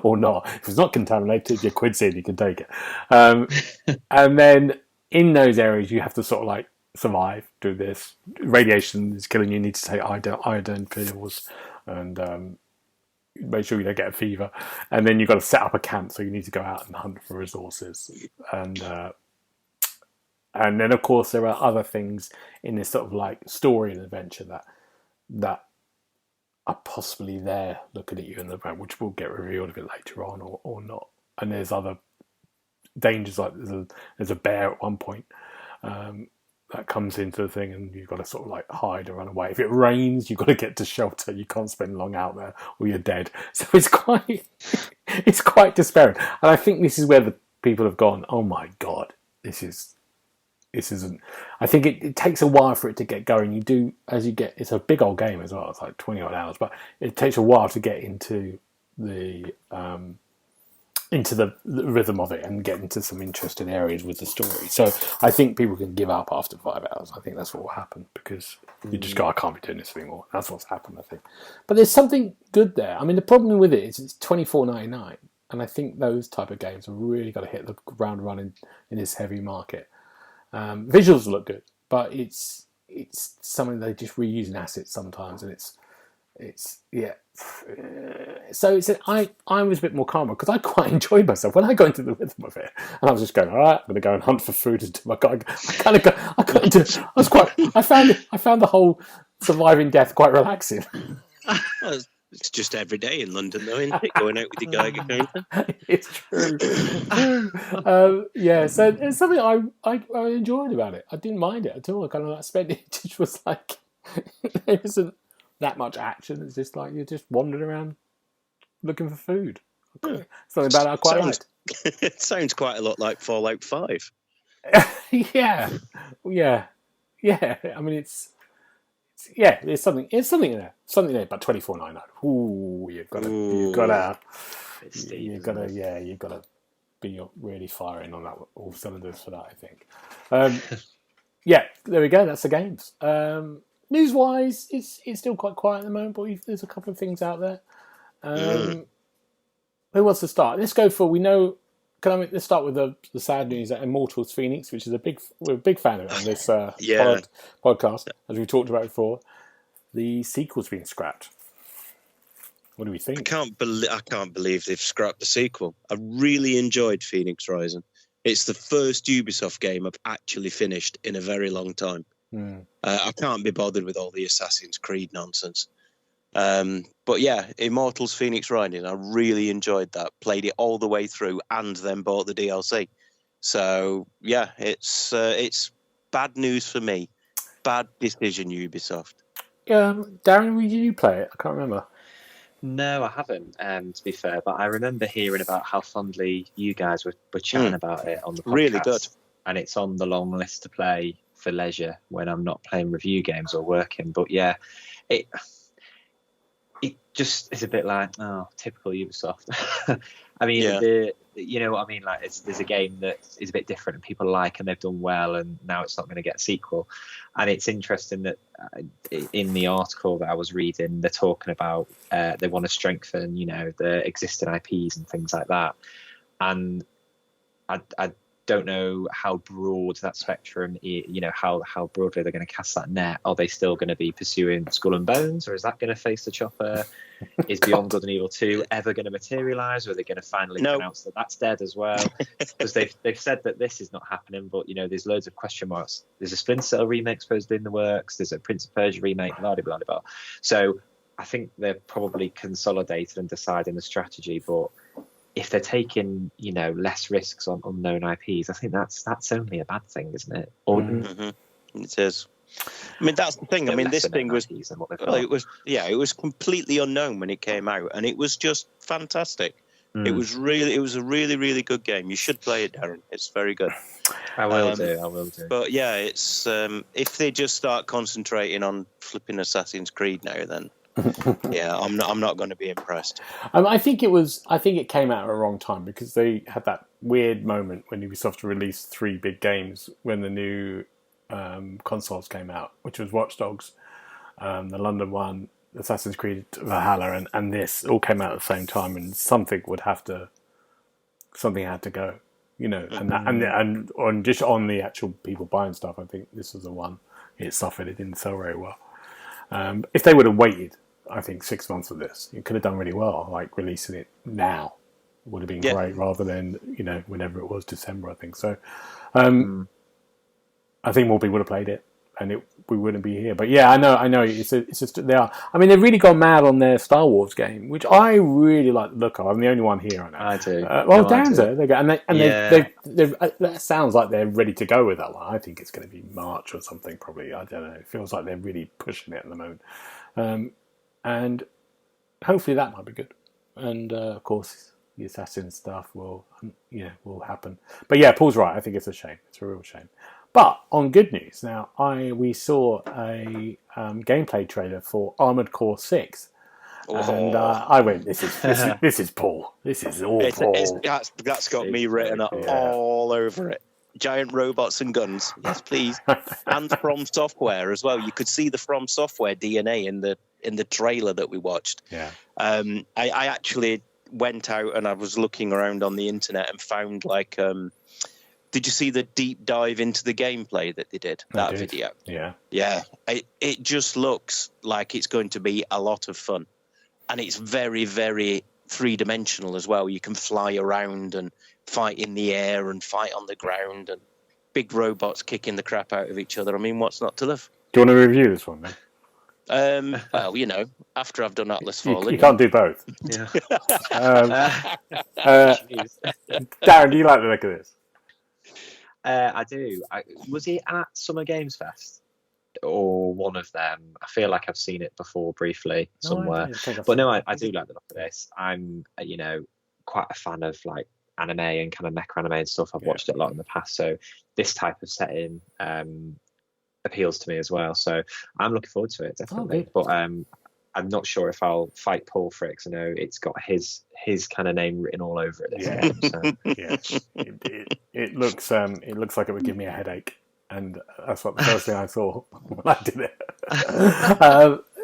or not. If it's not contaminated, your quid's in, you can take it. And then in those areas, you have to sort of like survive, do this. Radiation is killing you, need to take iodine pills, and make sure you don't get a fever. And then you've got to set up a camp, so you need to go out and hunt for resources. And then, of course, there are other things in this sort of like story and adventure that are possibly there looking at you in the back, which will get revealed a bit later on or not. And there's other dangers, like there's a bear at one point that comes into the thing, and you've got to sort of like hide or run away. If it rains, you've got to get to shelter. You can't spend long out there or you're dead. So it's quite despairing. And I think this is where the people have gone, oh my God, this isn't. I think it takes a while for it to get going. You do, as you get, it's a big old game as well. It's like 20 odd hours, but it takes a while to get into the rhythm of it and get into some interesting areas with the story. So I think people can give up after 5 hours. I think that's what will happen, because you just go, I can't be doing this anymore. That's what's happened, I think. But there's something good there. I mean, the problem with it is it's $24.99, and I think those type of games have really got to hit the ground running in this heavy market. Visuals look good, but it's something they just reusing assets sometimes, and it's yeah. So I was a bit more calmer because I quite enjoyed myself when I got into the rhythm of it, and I was just going, all right, I'm going to go and hunt for food and do my guy. I found the whole surviving death quite relaxing. It's just every day in London, though, isn't it? Going out with your Geiger counter. It's true. Yeah, so it's something I enjoyed about it. I didn't mind it at all. I kind of like spent it. It just was like there isn't that much action. It's just like you're just wandering around looking for food. Something about it I quite liked. It sounds quite a lot like Fallout 5. Yeah. I mean, it's something in there. Something there, but $24.99. Ooh, you've got to be really firing on that, all cylinders for that, I think. Yeah, there we go. That's the games. News-wise, it's still quite quiet at the moment, but there's a couple of things out there. Who wants to start? Let's go for, let's start with the sad news that Immortals Phoenix, which is we're a big fan of it on this podcast, as we talked about before. The sequel's been scrapped. What do we think? I can't believe they've scrapped the sequel. I really enjoyed Phoenix Rising. It's the first Ubisoft game I've actually finished in a very long time. I can't be bothered with all the Assassin's Creed nonsense. But yeah, Immortals Phoenix Rising, I really enjoyed that. Played it all the way through and then bought the DLC. So yeah, it's bad news for me. Bad decision, Ubisoft. Darren, did you play it? I can't remember. No, I haven't, to be fair, but I remember hearing about how fondly you guys were chatting about it on the podcast. Really good. And it's on the long list to play for leisure when I'm not playing review games or working. But yeah, it just is a bit like, typical Ubisoft. I mean, you know what I mean? Like, there's a game that is a bit different and people like, and they've done well, and now it's not going to get a sequel. And it's interesting that in the article that I was reading, they're talking about they want to strengthen, the existing IPs and things like that. And I don't know how broad that spectrum is, how broadly they're going to cast that net. Are they still going to be pursuing Skull and Bones, or is that going to face the chopper? Is Beyond Good and Evil 2 ever going to materialise, or are they going to finally announce that that's dead as well? Because they've said that this is not happening, but there's loads of question marks. There's a Splinter Cell remake supposedly in the works. There's a Prince of Persia remake, blah blah blah blah. So I think they're probably consolidated and deciding the strategy, but if they're taking, less risks on unknown IPs, I think that's only a bad thing, isn't it? Or It is. I mean, that's the thing. I mean, this thing was, it was completely unknown when it came out, and it was just fantastic. It was a really, really good game. You should play it, Darren. It's very good. I will do. But yeah, it's if they just start concentrating on flipping Assassin's Creed now, then yeah, I'm not going to be impressed. I think it came out at a wrong time because they had that weird moment when Ubisoft released 3 big games when the new consoles came out, which was Watch Dogs, the London one, Assassin's Creed Valhalla, and this all came out at the same time, and something had to go, and just on the actual people buying stuff, I think this was the one. It suffered. It didn't sell very well. If they would have waited, I think 6 months of this, it could have done really well. Like releasing it now would have been great, rather than whenever it was, December, I think. So, I think more people would have played it, and we wouldn't be here. But yeah, I know. It's just they are. I mean, they've really gone mad on their Star Wars game, which I really like the look of. I'm the only one here. I know. I do. Dan's there. That sounds like they're ready to go with that one. I think it's going to be March or something. Probably. I don't know. It feels like they're really pushing it at the moment, and hopefully that might be good. And of course, the Assassin stuff will happen. But yeah, Paul's right. I think it's a shame. It's a real shame. But on good news, now we saw a gameplay trailer for Armored Core 6, and I went, "This is Paul. This is all Paul." That's got me written up all over it. Giant robots and guns, yes, please, and From Software as well. You could see the From Software DNA in the trailer that we watched. Yeah, I actually went out and I was looking around on the internet and found did you see the deep dive into the gameplay that they did? That video? Yeah. Yeah. It just looks like it's going to be a lot of fun. And it's very, very three-dimensional as well. You can fly around and fight in the air and fight on the ground and big robots kicking the crap out of each other. I mean, what's not to love? Do you want to review this one, then? Well, after I've done Atlas Fallen. You can't do both. Yeah. Darren, do you like the look of this? I do. Was it at Summer Games Fest or one of them? I feel like I've seen it before briefly somewhere. But no, I do like the look of this. I'm, quite a fan of like anime and kind of mecha anime and stuff. I've watched it a lot in the past, so this type of setting appeals to me as well. So I'm looking forward to it, definitely. But I'm not sure if I'll fight Paul for it, because I know it's got his kind of name written all over it. It looks like it would give me a headache, and that's what the first thing I saw when I did it.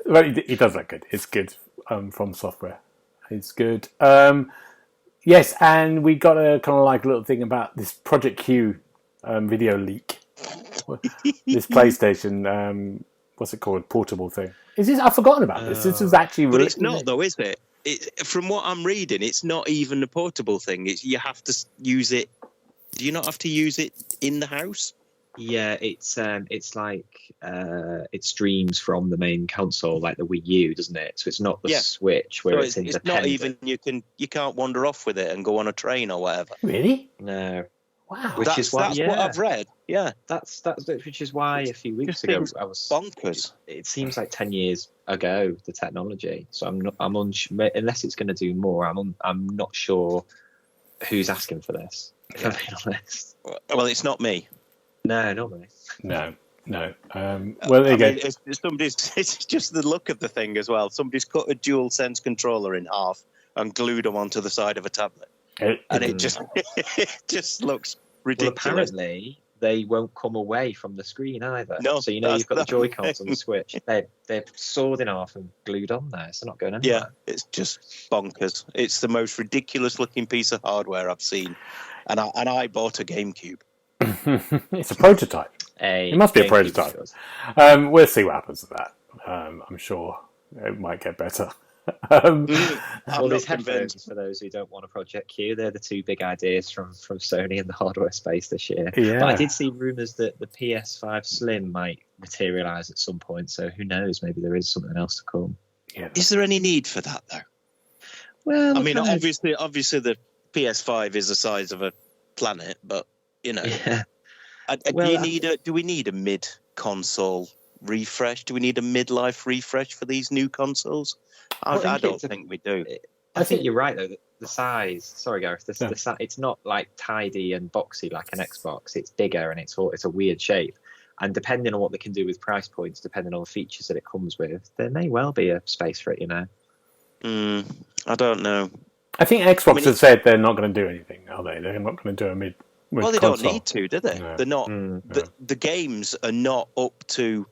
But it does look good. It's good. From Software, it's good. Yes, and we got a kind of like little thing about this Project Q video leak. This PlayStation. What's it called? Portable thing. Is this? I've forgotten about this. This was actually. But it's not, though, is it? From what I'm reading, it's not even a portable thing. You have to use it. Do you not have to use it in the house? Yeah, it's like it streams from the main console, like the Wii U, doesn't it? So it's not the Switch where it's independent. It's not even you can't wander off with it and go on a train or whatever. Really? No. Wow. That's what I've read. Yeah, that's which is why a few weeks ago I was bonkers. It seems like 10 years ago, the technology. So I'm unless it's going to do more. I'm not sure who's asking for this. If I'm being honest. Well, it's not me. No, not me. No. Well, there you go. It's just the look of the thing as well. Somebody's cut a dual sense controller in half and glued them onto the side of a tablet. It just looks ridiculous. Well, apparently they won't come away from the screen either. No, so you've got the Joy-Cons on the Switch. They're sawed in half and glued on there. It's not going anywhere. Yeah, it's just bonkers. It's the most ridiculous looking piece of hardware I've seen, and I bought a GameCube. It's a prototype. It must be a prototype. We'll see what happens to that. I'm sure it might get better. Well, these headphones, for those who don't want a Project Q, they're the two big ideas from Sony in the hardware space this year. Yeah. But I did see rumours that the PS5 Slim might materialise at some point, so who knows, maybe there is something else to come. Yeah. Is there any need for that though? Well, I mean, obviously, the PS5 is the size of a planet, but yeah. do we need a mid-console refresh? Do we need a midlife refresh for these new consoles? I don't think we do. I think you're right though. The size. Sorry, Gareth. The size. It's not like tidy and boxy like an Xbox. It's bigger and it's a weird shape. And depending on what they can do with price points, depending on the features that it comes with, there may well be a space for it. I don't know. I think Xbox has said they're not going to do anything, are they? They're not going to do a mid. Well, they console. don't need to, do they? No. They're not. The games are not up to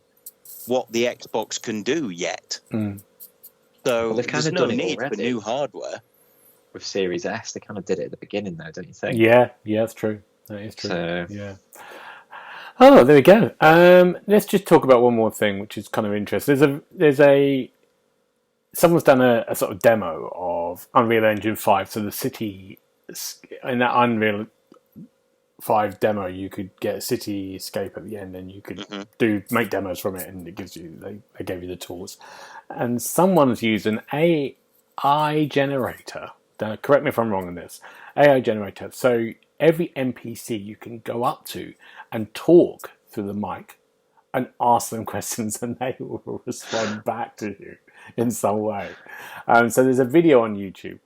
what the Xbox can do yet. So there's no need for new hardware. With Series S, they kind of did it at the beginning, though, don't you think? Yeah, that's true. That is true. So, yeah. Oh, there we go. Let's just talk about one more thing, which is kind of interesting. Someone's done a sort of demo of Unreal Engine 5. So the city, in that Unreal 5 demo, you could get a cityscape at the end, and you could make demos from it, and it gives you they gave you the tools. And someone's used an AI generator. Now, correct me if I'm wrong on this. AI generator. So every NPC you can go up to and talk through the mic and ask them questions, and they will respond back to you in some way. So there's a video on YouTube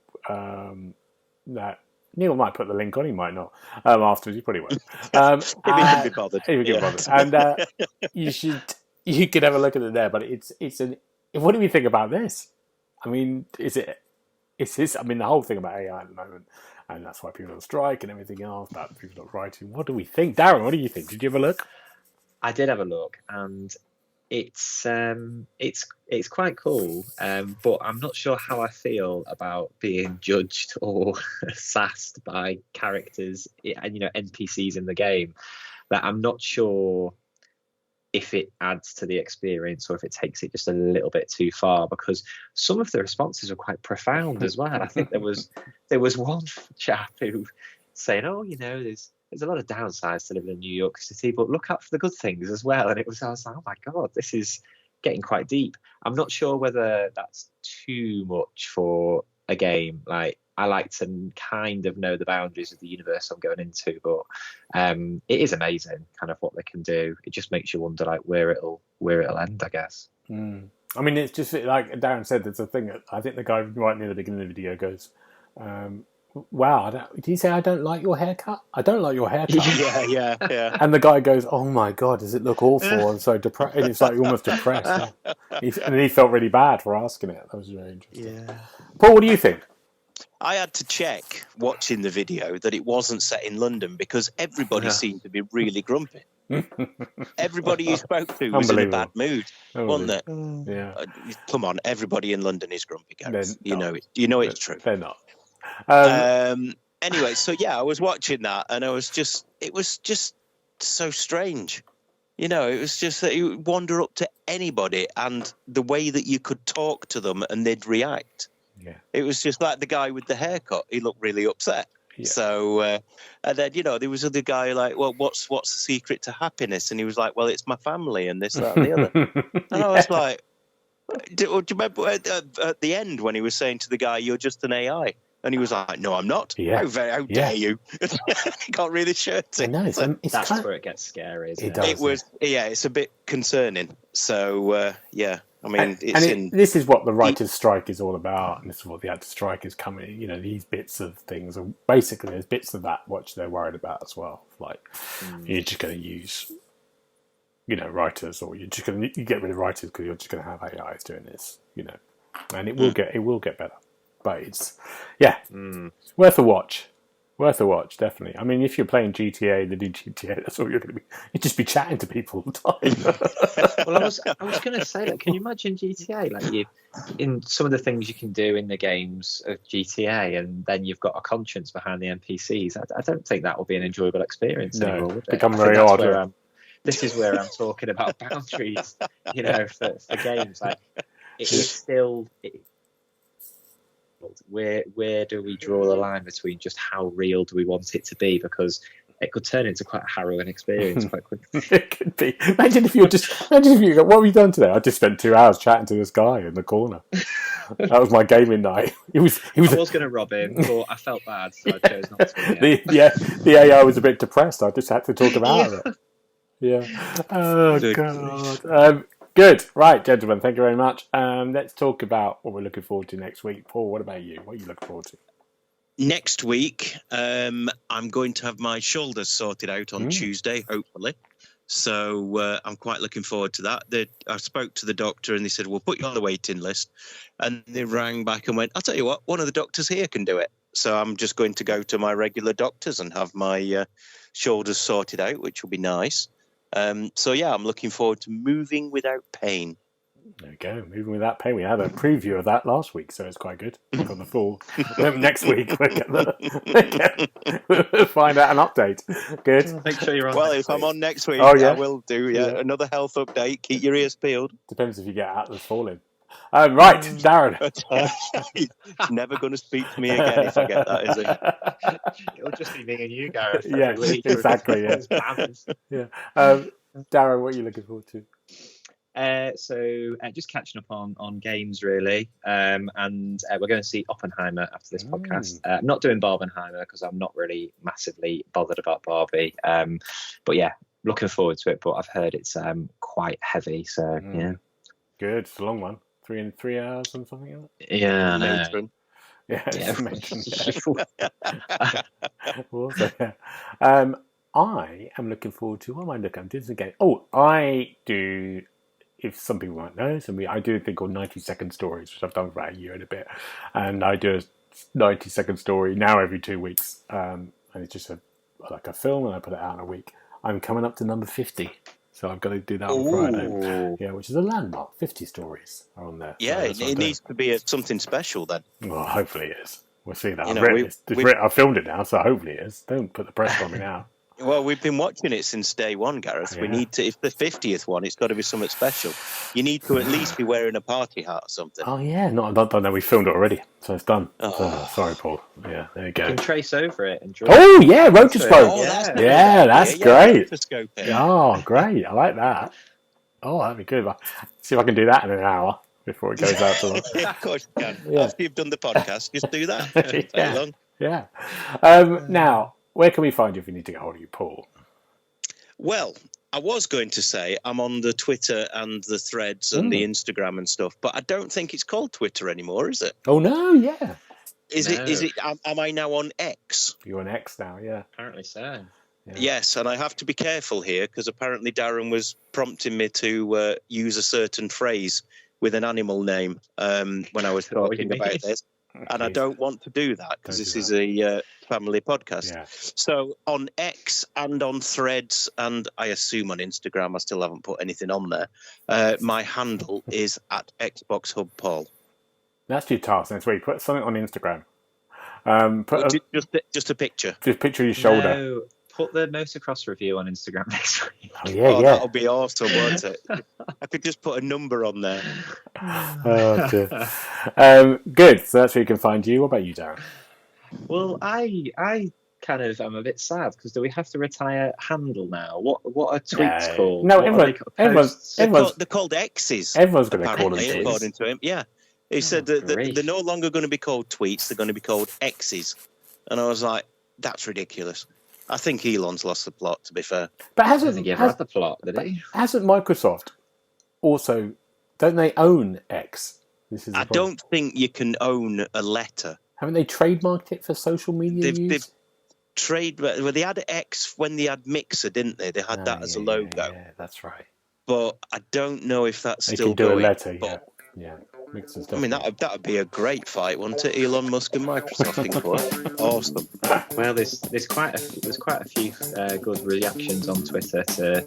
that Neil might put the link on. He might not. Afterwards, he probably won't. If he can be bothered. If he can be bothered. And you could have a look at it there. But what do we think about this? I mean, the whole thing about AI at the moment, and that's why people are on strike and everything else, about people not writing. What do we think? Darren, what do you think? Did you have a look? I did have a look, and it's quite cool, but I'm not sure how I feel about being judged or sassed by characters and NPCs in the game. That I'm not sure if it adds to the experience or if it takes it just a little bit too far, because some of the responses are quite profound as well. I think there was one chap who saying, there's a lot of downsides to living in New York City, but look out for the good things as well. And I was like, oh my God, this is getting quite deep. I'm not sure whether that's too much for a game. Like, I like to kind of know the boundaries of the universe I'm going into, but it is amazing kind of what they can do. It just makes you wonder like where it'll end, I guess. I mean, it's just like Darren said, there's a thing that I think the guy right near the beginning of the video goes, wow, did he say, I don't like your haircut? I don't like your haircut. Yeah. And the guy goes, oh my God, does it look awful? And so depressed. And it's like almost depressed. And he felt really bad for asking it. That was very interesting. Yeah. Paul, what do you think? I had to check watching the video that it wasn't set in London because everybody seemed to be really grumpy. Everybody you spoke to was in a bad mood, wasn't it? Yeah. Come on, everybody in London is grumpy, Gareth. You know it's true. They're not. Anyway, so yeah, I was watching that, and it was just so strange. It was just that you would wander up to anybody, and the way that you could talk to them, and they'd react. Yeah. It was just like the guy with the haircut. He looked really upset. Yeah. So, and then there was the guy like, well, what's the secret to happiness? And he was like, well, it's my family and this, that, and the other. And I was like, do you remember at the end when he was saying to the guy, "You're just an AI"? And he was like, "No, I'm not. Yeah. How dare you?" He got really shirty. No, that's where it gets scary. Isn't it? It was, it's a bit concerning. So, yeah. I mean, this is what the writers' strike is all about, and this is what the actors' strike is coming. These bits of things are basically there's bits of that which they're worried about as well. Like you're just going to use, writers, or you get rid of writers because you're just going to have AIs doing this. And it will get better, but it's worth a watch. Worth a watch, definitely. I mean, if you're playing GTA, the new GTA, that's all you're going to be. You'd just be chatting to people all the time. Well, I was going to say that. Can you imagine GTA? Like in some of the things you can do in the games of GTA, and then you've got a conscience behind the NPCs. I don't think that will be an enjoyable experience anymore. Would it? Become very odd. This is where I'm talking about boundaries. For games, like it is still. Where do we draw the line between just how real do we want it to be? Because it could turn into quite a harrowing experience quite quickly. It could be. Imagine if you go, what have you done today? I just spent 2 hours chatting to this guy in the corner. That was my gaming night. He was. I was going to rob him, but I felt bad, so I chose not to. The AI was a bit depressed. I just had to talk about it. Yeah. Oh, God. Good. Right, gentlemen, thank you very much. Let's talk about what we're looking forward to next week. Paul, what about you? What are you looking forward to? Next week, I'm going to have my shoulders sorted out on Tuesday, hopefully. So I'm quite looking forward to that. I spoke to the doctor and they said, we'll put you on the waiting list. And they rang back and went, I'll tell you what, one of the doctors here can do it. So I'm just going to go to my regular doctors and have my shoulders sorted out, which will be nice. So, yeah, I'm looking forward to moving without pain. There we go, moving without pain. We had a preview of that last week, so it's quite good. For the full. Next week, we'll find out an update. Good. Make sure you're on. Well, if I'm on next week, I will do. Yeah, another health update. Keep your ears peeled. Depends if you get Atlas Falling. Right, Darren. He's never going to speak to me again if I get that, is he? It'll just be me and you, Gareth. Yeah, exactly. Yeah. Darren, what are you looking forward to? So just catching up on games really, and we're going to see Oppenheimer after this podcast. I'm not doing Barbenheimer because I'm not really massively bothered about Barbie, but yeah, looking forward to it. But I've heard it's quite heavy, so yeah. Good, it's a long one, 3 hours and something like that. Yeah, Matron. Yeah. Also, yeah. I am looking forward to, what am I looking at? I'm doing some game. Oh, I do. If some people might know, I do a thing called 90-second stories, which I've done for about a year and a bit. And I do a 90-second story now every 2 weeks. And it's just like a film, and I put it out in a week. I'm coming up to number 50. So I've got to do that on Friday. Yeah, which is a landmark. 50 stories are on there. Yeah, so it needs to be something special then. Well, hopefully it is. We'll see that. I've filmed it now, so hopefully it is. Don't put the pressure on me now. Well, we've been watching it since day one, Gareth. Yeah. We need to, if the 50th one, it's got to be something special. You need to at least be wearing a party hat or something. Oh, yeah. I don't know. We filmed it already, so it's done. Oh. Sorry, Paul. Yeah, there you go. You can trace over it and draw. Oh, yeah, rotoscope. Oh, that's great. Rotoscope. Oh, great. I like that. Oh, that'd be good. See if I can do that in an hour before it goes out to them. Yeah, of course you can. Yeah. After you've done the podcast, just do that. Yeah. Now, where can we find you if we need to get hold of you, Paul? Well, I was going to say I'm on the Twitter and the Threads and the Instagram and stuff, but I don't think it's called Twitter anymore, is it? Oh, no, yeah. Is it? Am I now on X? You're on X now, yeah. Apparently so. Yeah. Yes, and I have to be careful here because apparently Darren was prompting me to use a certain phrase with an animal name when I was talking about this. And I don't want to do that because this is a family podcast. Yeah. So on X and on Threads, and I assume on Instagram, I still haven't put anything on there. My handle is at TheXboxHubPaul. That's your task next week. Put something on Instagram. Just a picture. Just a picture of your shoulder. No. Put the Motocross review on Instagram next week. Oh, yeah. That'll be awesome, won't it? I could just put a number on there. Oh, dear. Good. So that's where you can find you. What about you, Darren? Well, I kind of am a bit sad because do we have to retire handle now? What are tweets called? No, everyone's they're called X's. Everyone's going to call them tweets. According to him, yeah. He said that they're no longer going to be called tweets. They're going to be called X's. And I was like, that's ridiculous. I think Elon's lost the plot, to be fair. But I don't think he ever had the plot, did he? Hasn't Microsoft also, don't they own X? I don't think you can own a letter. Haven't they trademarked it for social media use? They had X when they had Mixer, didn't they? They had that as a logo. Yeah, that's right. But I don't know if that's they still can do going. A letter, yeah. I mean, that would be a great fight, wouldn't it? Elon Musk and Microsoft in court. Awesome. Well, there's quite a few good reactions on Twitter to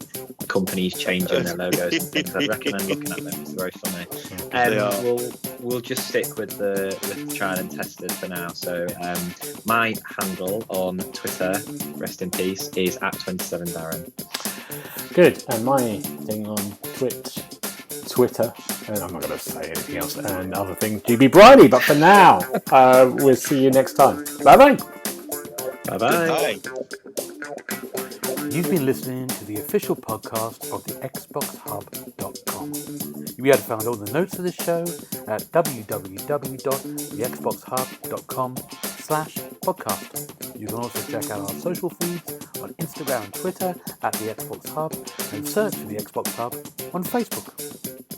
companies changing their logos and things. I recommend looking at them. It's very funny. We'll just stick with the tried and tested for now. So my handle on Twitter, rest in peace, is at 27Darren. Good. And my thing on Twitter, and I'm not going to say anything else, and other things, GB Bridie, but for now, we'll see you next time. Bye-bye. Bye-bye. Bye. You've been listening to the official podcast of TheXboxHub.com. You'll be able to find all the notes of this show at www.thexboxhub.com/podcast. You can also check out our social feeds on Instagram and Twitter at The Xbox Hub, and search for The Xbox Hub on Facebook.